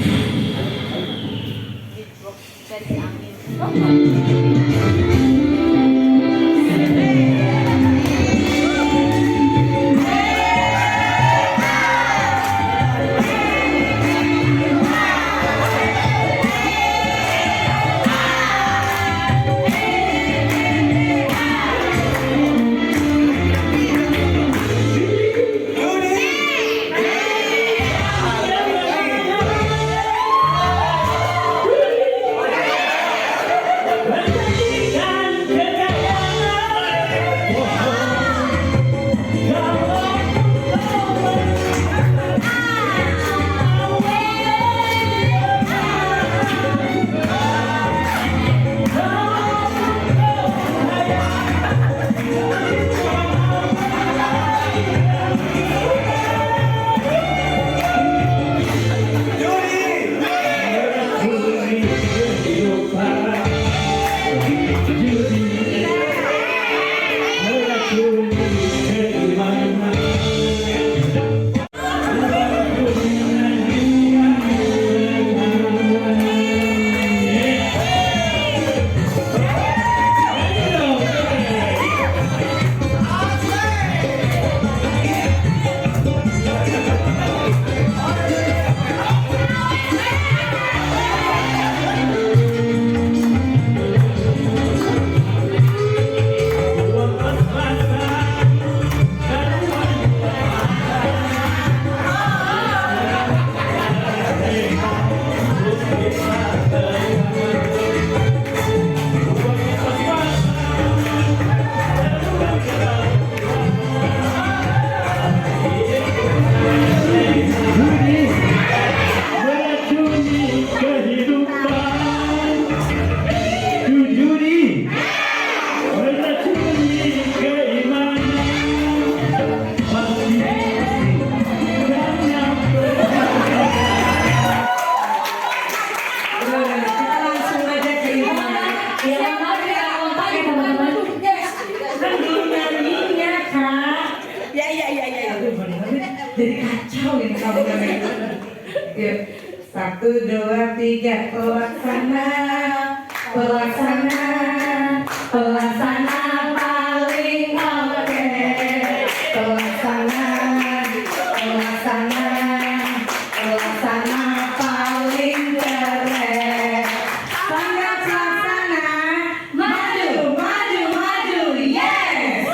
Jadi kacau ini kamu ya. 1, 2, 3 pelaksana pelaksana pelaksana paling oke, pelaksana pelaksana pelaksana paling keren. Bangga pelaksana, maju maju maju, yes.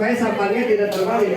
supaya sampannya tidak terbalik.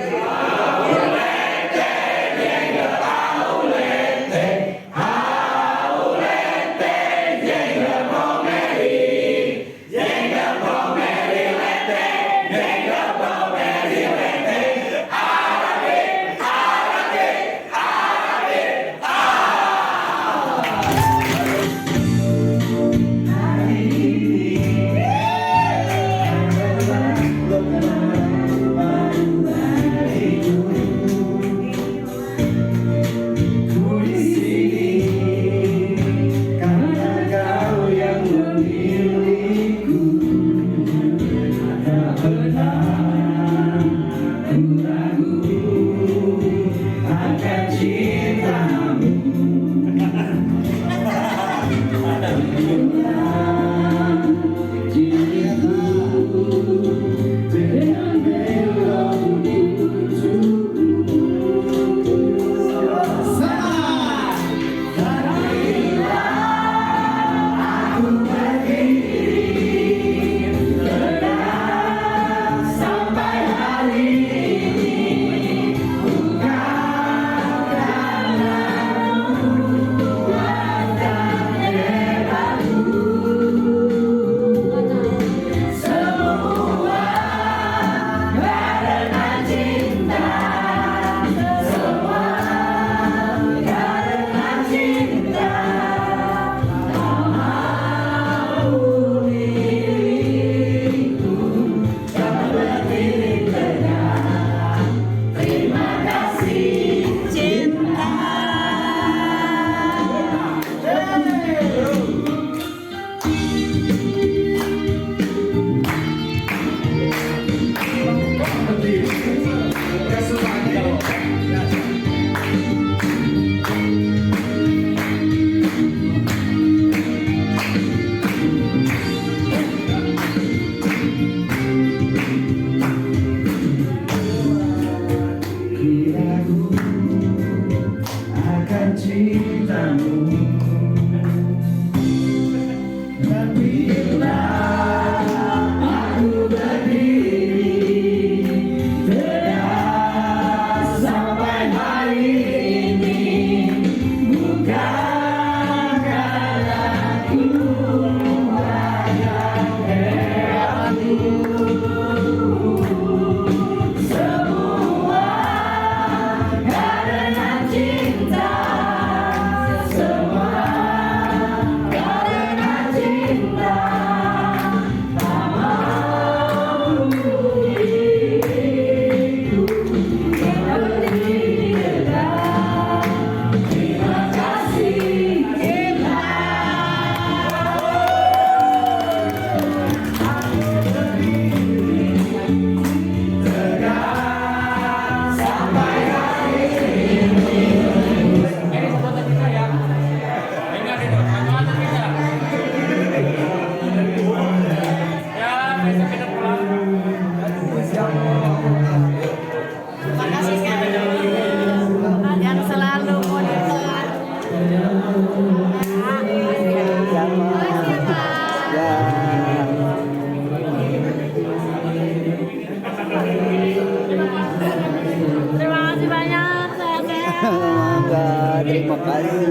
Terima kasih.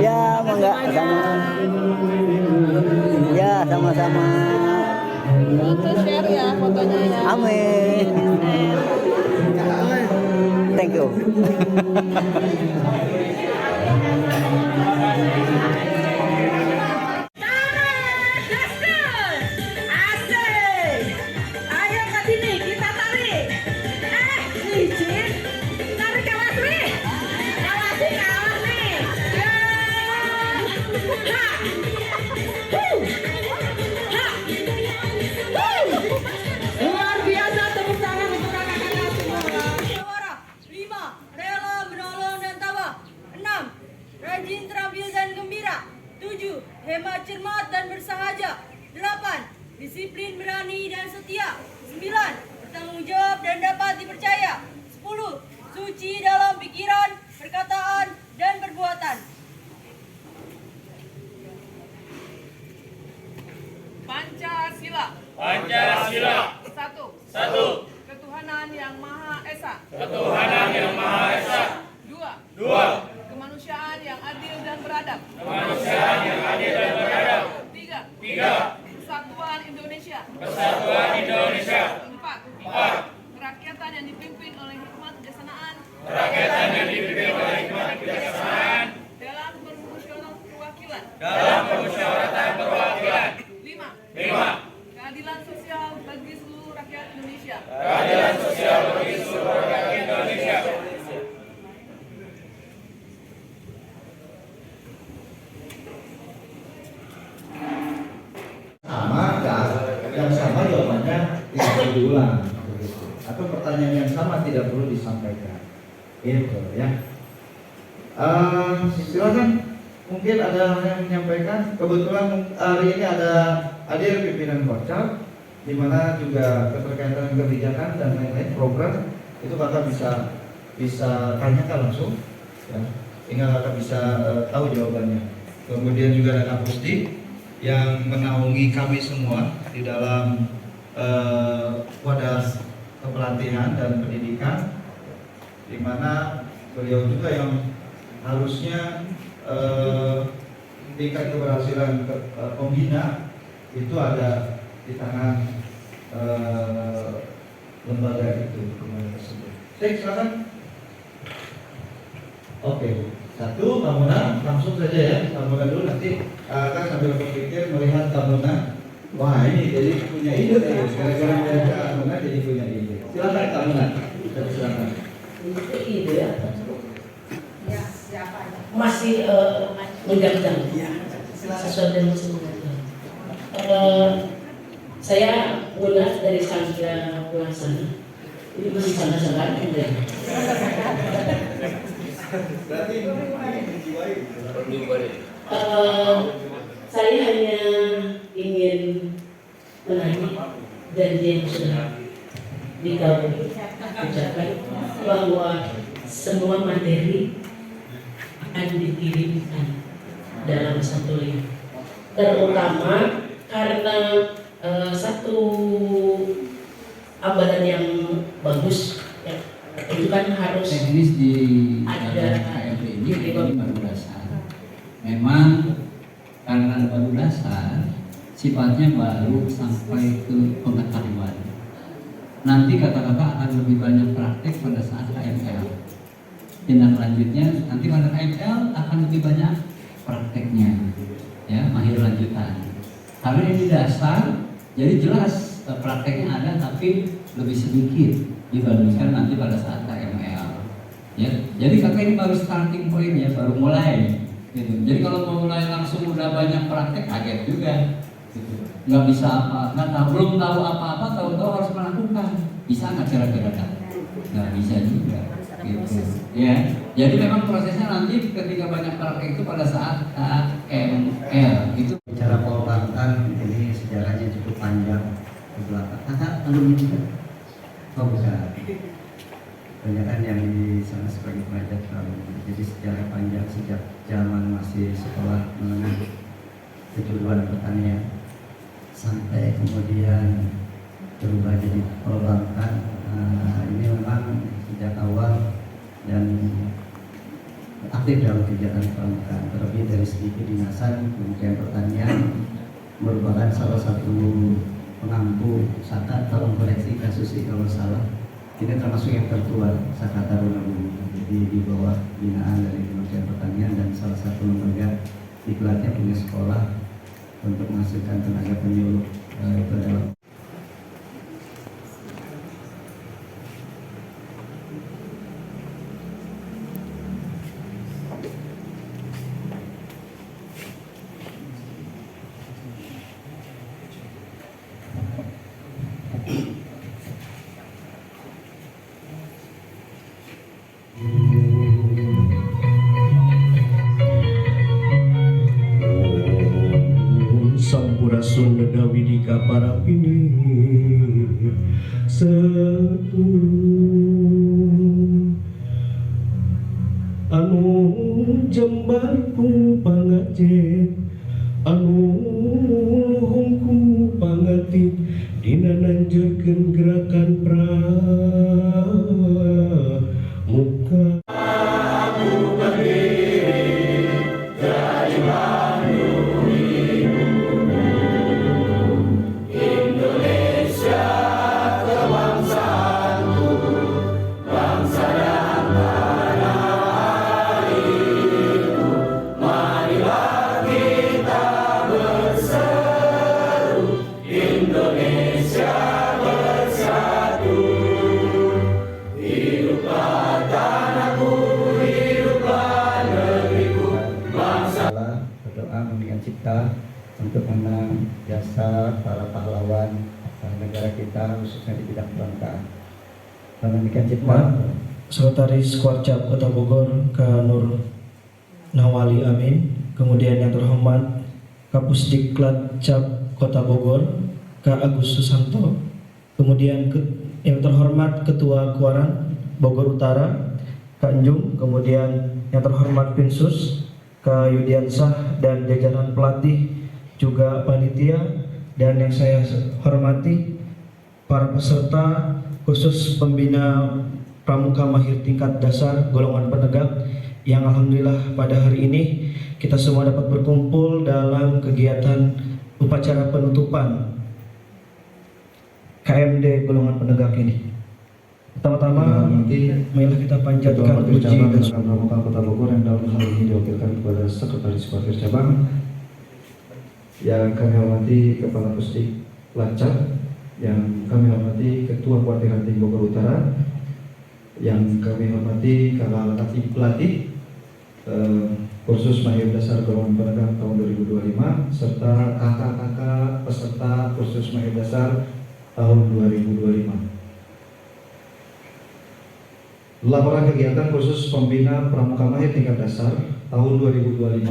Ya, mangga sama. Ya, sama-sama. Foto share ya fotonya ya. Amin. Thank you. Luar biasa, tepuk tangan untuk kakak-kakak semua. 5. Rela menolong dan tabah. 6. Rajin, terampil dan gembira. 7. Hemat, cermat dan bersahaja. 8. Disiplin, berani dan setia. 9. Bertanggung jawab dan dapat dipercaya. 10. Suci dalam pikiran, perkataan dan perbuatan. Kemanusiaan yang adil dan beradab. 3. Persatuan Indonesia. 4. Kerakyatan yang dipimpin oleh hikmat kebijaksanaan. Dalam permusyawaratan perwakilan. 5. Keadilan sosial bagi seluruh rakyat Indonesia. Yang sama jawabannya tidak perlu diulang, atau pertanyaan yang sama tidak perlu disampaikan, gitu ya. Silakan, mungkin ada yang menyampaikan. Kebetulan hari ini ada hadir pimpinan Korcap, di mana juga keterkaitan kebijakan dan lain-lain program itu kakak bisa tanyakan langsung, ya, sehingga kakak bisa tahu jawabannya. Kemudian juga ada Kak Pusti yang menaungi kami semua di dalam wadah kepelatihan dan pendidikan, di mana beliau juga yang harusnya tingkat keberhasilan pembina itu ada di tangan lembaga itu tersebut. Silakan. Oke, satu Kamuna, langsung saja ya, Kamuna dulu, nanti akan sambil berpikir melihat Kamuna. Wah, ini jadi punya ide ya, gara-gara mereka Kamuna jadi punya ide. Silakan Kamuna, silakan. Ide ya? Masih mengganjal. Sesuatu yang masih mengganjal. Saya Muna dari Sangga Pulaksana. Ini masih sana-sana ya. Berarti saya hanya ingin menanya janji yang sudah dikau ucapkan bahwa semua materi akan dikirimkan dalam satu link, terutama karena satu ambalan yang bagus ya, itu kan harus teknis di ada KMP ini baru dasar. Memang karena baru dasar, sifatnya baru sampai ke pengetahuan. Nanti kakak-kakak akan lebih banyak praktek pada saat KML. Tindak lanjutnya nanti pada KML akan lebih banyak prakteknya, ya, mahir lanjutan. Karena ini dasar, jadi jelas prakteknya ada, tapi lebih sedikit dibandingkan nanti pada saat KML. Ya, jadi kakak ini baru starting point ya, baru mulai. Gitu. Jadi kalau mau mulai langsung udah banyak praktek, kaget juga. Gitu. Nggak bisa belum tahu apa-apa, tahu-tahu harus melakukan. Bisa nggak kira-kira? Nggak bisa juga. Gitu. Ya, jadi memang prosesnya nanti ketika banyak praktek itu pada saat KML itu. Bicara Polbantan ini sejarahnya cukup panjang ke belakang. Kakak alumni juga? Oh bukan. Banyak kan yang di sana sebagai pelajar alumni. Jadi sejarah panjang sejak zaman masih sekolah menengah kejuruan pertanian sampai kemudian berubah jadi Polbantan. Ini memang sejak awal dan aktif dalam kegiatan perbankan, terlebih dari segi kedinasan Kementerian Pertanian merupakan salah satu pengampu Saka, tolong koreksi kasus ini kalau salah, ini termasuk yang tertua Saka Taruna Bumi, jadi di bawah binaan dari Kementerian Pertanian dan salah satu lembaga diklatnya punya sekolah untuk menghasilkan tenaga penyuluh itu adalah Sampurasun Widika para pini setu anu jembarku pangajen anu luhungku pangati dina nanjurkeun gerakan pramuka Cipta untuk mengenang jasa para pahlawan negara kita khususnya di bidang perangkaan. Demikian Cipta. Sekretaris Kuarcap Kota Bogor Kak Nur Nawali Amin, kemudian yang terhormat Kapusdiklat Cap Kota Bogor Kak Agus Susanto, kemudian yang terhormat Ketua Kuaran Bogor Utara Kak Enjung, kemudian yang terhormat Pinsus Kak Yudiansah dan jajaran pelatih juga panitia, dan yang saya hormati para peserta khusus pembina pramuka mahir tingkat dasar golongan penegak yang alhamdulillah pada hari ini kita semua dapat berkumpul dalam kegiatan upacara penutupan KMD golongan penegak ini. Pertama-tama, marilah kita panjatkan puji dan pramuka Kota Bogor yang dalam hal ini diwakilkan kepada Sekretaris Kuartir Cabang, yang kami hormati Kepala Pusdik Lacap, yang kami hormati Ketua Kuartir Ranting Bogor Utara, yang kami hormati Kakak Latih Pelatih kursus mahir dasar golongan penegak tahun 2025, serta kakak-kakak peserta kursus mahir dasar tahun 2025. Laporan kegiatan kursus pembina pramuka mahir tingkat dasar tahun 2025.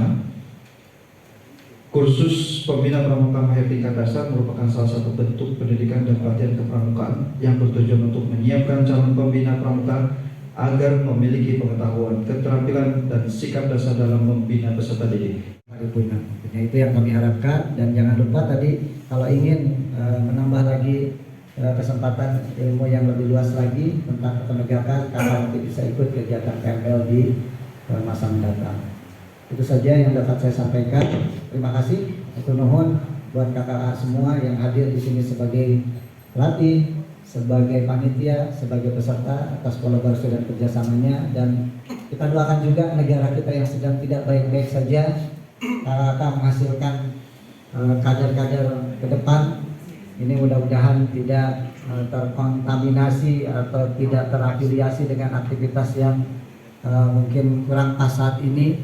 Kursus pembina pramuka mahir tingkat dasar merupakan salah satu bentuk pendidikan dan pelatihan kepramukaan yang bertujuan untuk menyiapkan calon pembina pramuka agar memiliki pengetahuan, keterampilan, dan sikap dasar dalam membina peserta didik. Paripurna. Itu yang kami harapkan, dan jangan lupa tadi kalau ingin menambah lagi kesempatan ilmu yang lebih luas lagi tentang penegakan, kakak nanti bisa ikut kegiatan PML di masa mendatang. Itu saja yang dapat saya sampaikan. Terima kasih. Itu nuhun buat kakak semua yang hadir di sini sebagai pelatih, sebagai panitia, sebagai peserta atas kolaborasi dan kerjasamanya. Dan kita doakan juga negara kita yang sedang tidak baik-baik saja, kakak menghasilkan kader-kader ke depan. Ini mudah-mudahan tidak terkontaminasi atau tidak terafiliasi dengan aktivitas yang mungkin kurang pas saat ini,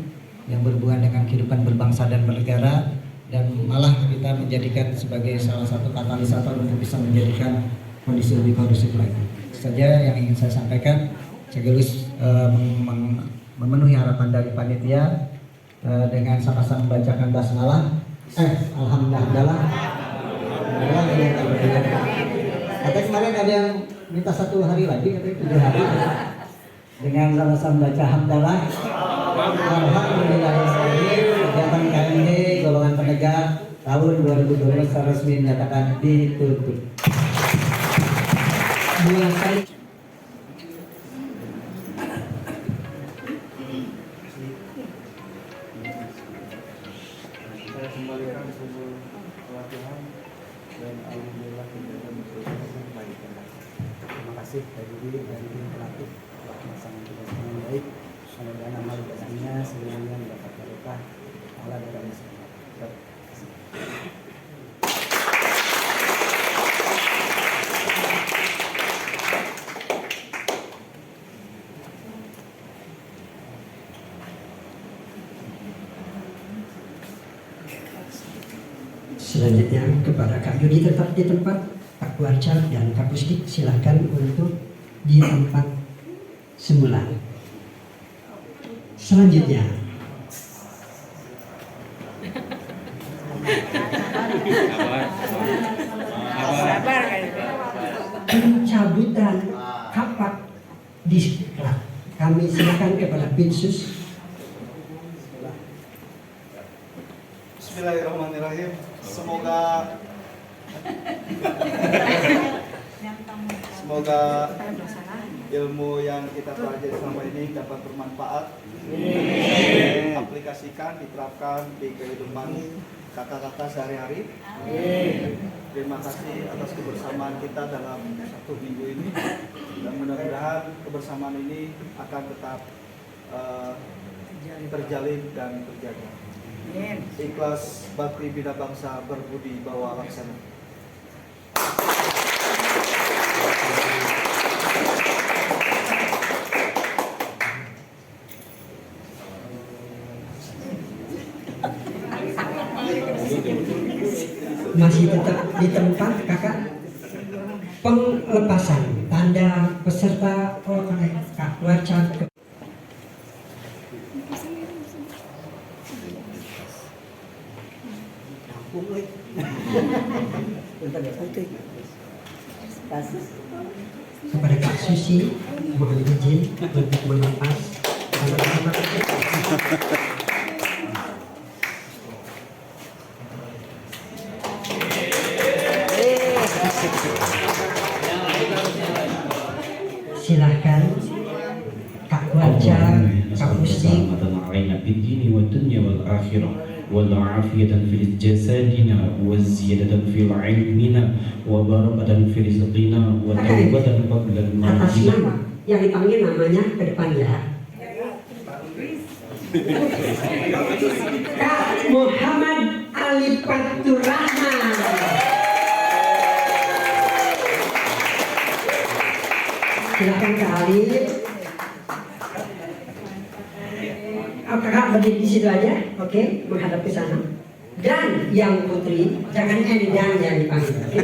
yang berhubungan dengan kehidupan berbangsa dan bernegara, dan malah kita menjadikan sebagai salah satu katalisator untuk bisa menjadikan kondisi lebih kondusif lagi. Itu saja yang ingin saya sampaikan, sekaligus memenuhi harapan dari panitia dengan sama-sama membacakan basmalah. Alhamdulillah. Katanya kemarin ada yang minta 1 hari lagi, katanya 7 hari. Dengan sama-sama baca hamdalah. Alhamdulillah, kegiatan KMD golongan penegak tahun 2012 secara resmi menyatakan ditutup. Saya kembalikan seluruh pelatihan dan alhamdulillah kegiatan berjalan baik. Terima kasih dari diri dari tim pelatih telah melaksanakan tugas dengan baik. Semoga amal ibadahnya semuanya mendapat barokah. Allah dan Rasulullah. Selanjutnya kepada Kak Yudi tetap di tempat, Pak Kuarcap dan Kak Pusdik silakan untuk di tempat semula. Selanjutnya pencabutan kapak diklat. Kami silakan kepada Pinsus. Bismillahirrahmanirrahim. Semoga ilmu yang kita pelajari selama ini dapat bermanfaat, aplikasikan, diterapkan di kehidupan kakak-kakak sehari-hari. Terima kasih atas kebersamaan kita dalam 1 minggu ini, dan mudah-mudahan kebersamaan ini akan tetap terjalin dan terjaga. Ikhlas bakti bina bangsa, berbudi bawa laksana. masih tetap di tempat kakak. Penglepasan tanda peserta Kak Warca. Kepada Kak Susi mohon izin untuk melepas silahkan Kak Warca, Kak Musti. بالدين والدنيا والآخرة والعافية في جسدنا والزيادة في علمنا وبركة في رزقنا وتوبة قبل Atas الموت. nama yang dipanggil namanya ke depan ya. Kak Muhammad Ali Fatur Rahman. Silakan Kak Ali. Kakak berdiri di situ aja, oke, menghadap ke sana. Dan yang putri, jangan dan yang dipanggil, oke?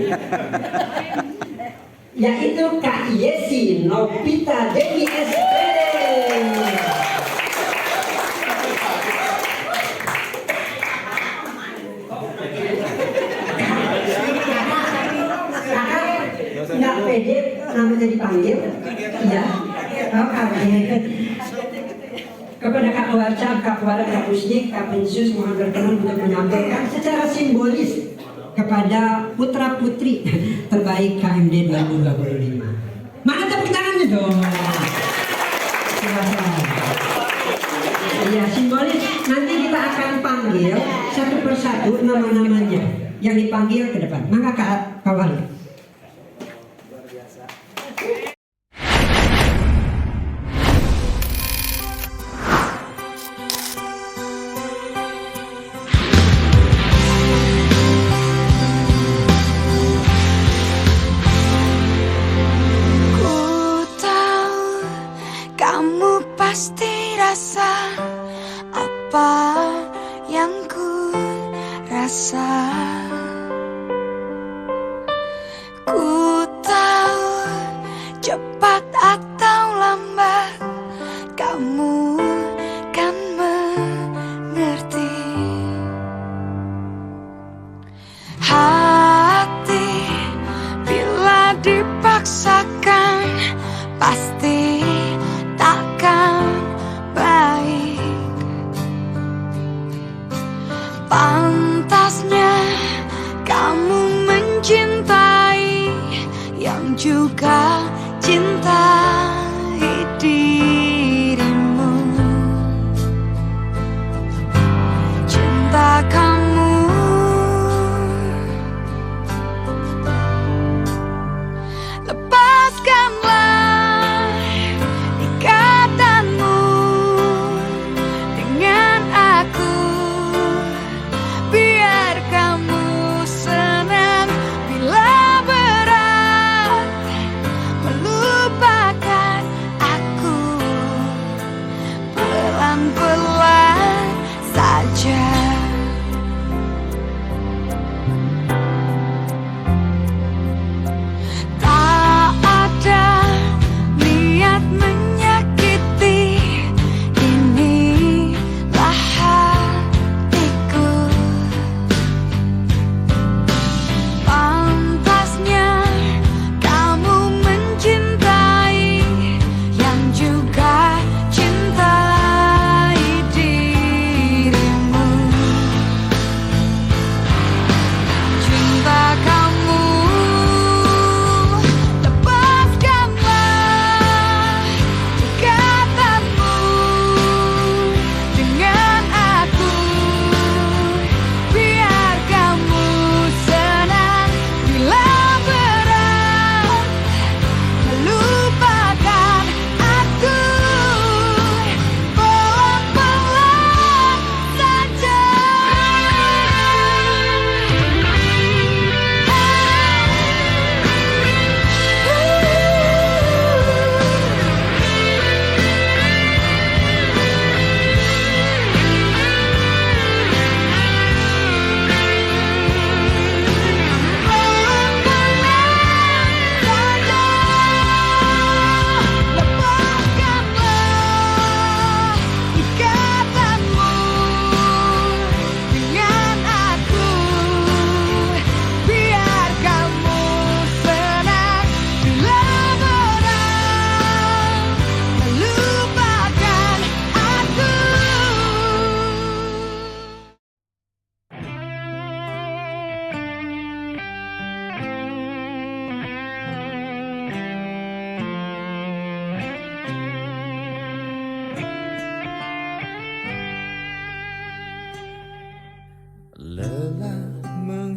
Yaitu Kak Yesi Novita Dewi SPD. Kakak nggak pede namanya dipanggil, ya? Oh, kaget. Kepada Kak Warca, Kak Wara, Kak Pusdik, Kak Pensus mohon berkenan untuk menyampaikan secara simbolis kepada putra putri terbaik KMD 2025. Mana tepuk tangannya dong? Silakan. Iya, simbolis. Nanti kita akan panggil satu persatu nama-namanya yang dipanggil ke depan. Maka Kak Wali. Pasti rasa apa yang ku rasa. Ku tahu cepat atau lambat kamu kan mengerti. Hati bila dipaksakan pasti takkan baik. Pantasnya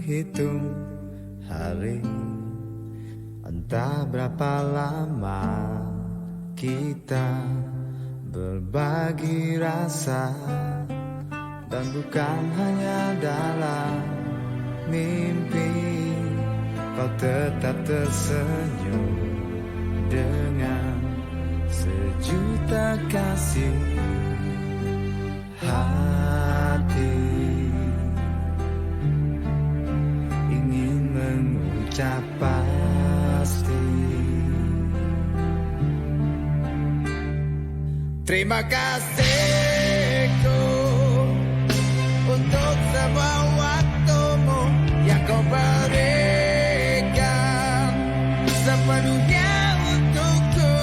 menghitung hari, entah berapa lama kita berbagi rasa, dan bukan hanya dalam mimpi kau tetap tersenyum dengan sejuta kasih. Hati ingin mengucap pasti terima kasihku untuk semua waktumu yang kau berikan sepenuhnya untukku.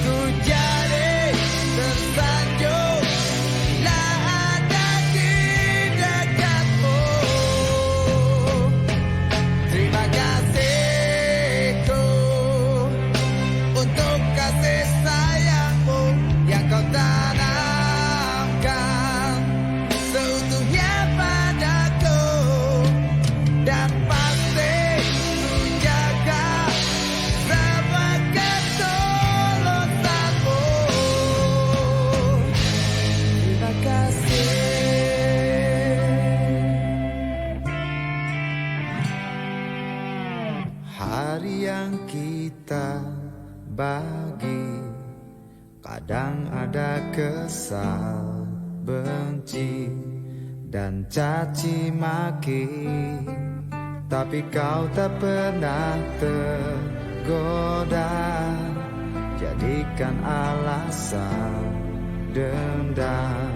Ku jadi tersanjung bila ada di dekatmu. Terima kasihku untuk kasih sayangmu yang kau tanamkan seutuhnya padaku, dan pasti ku jaga semua ketulusanmu. Terima kasih. Hari yang kita bagi, kadang ada kesal, benci, dan caci maki, tapi kau tak pernah tergoda jadikan alasan dendam.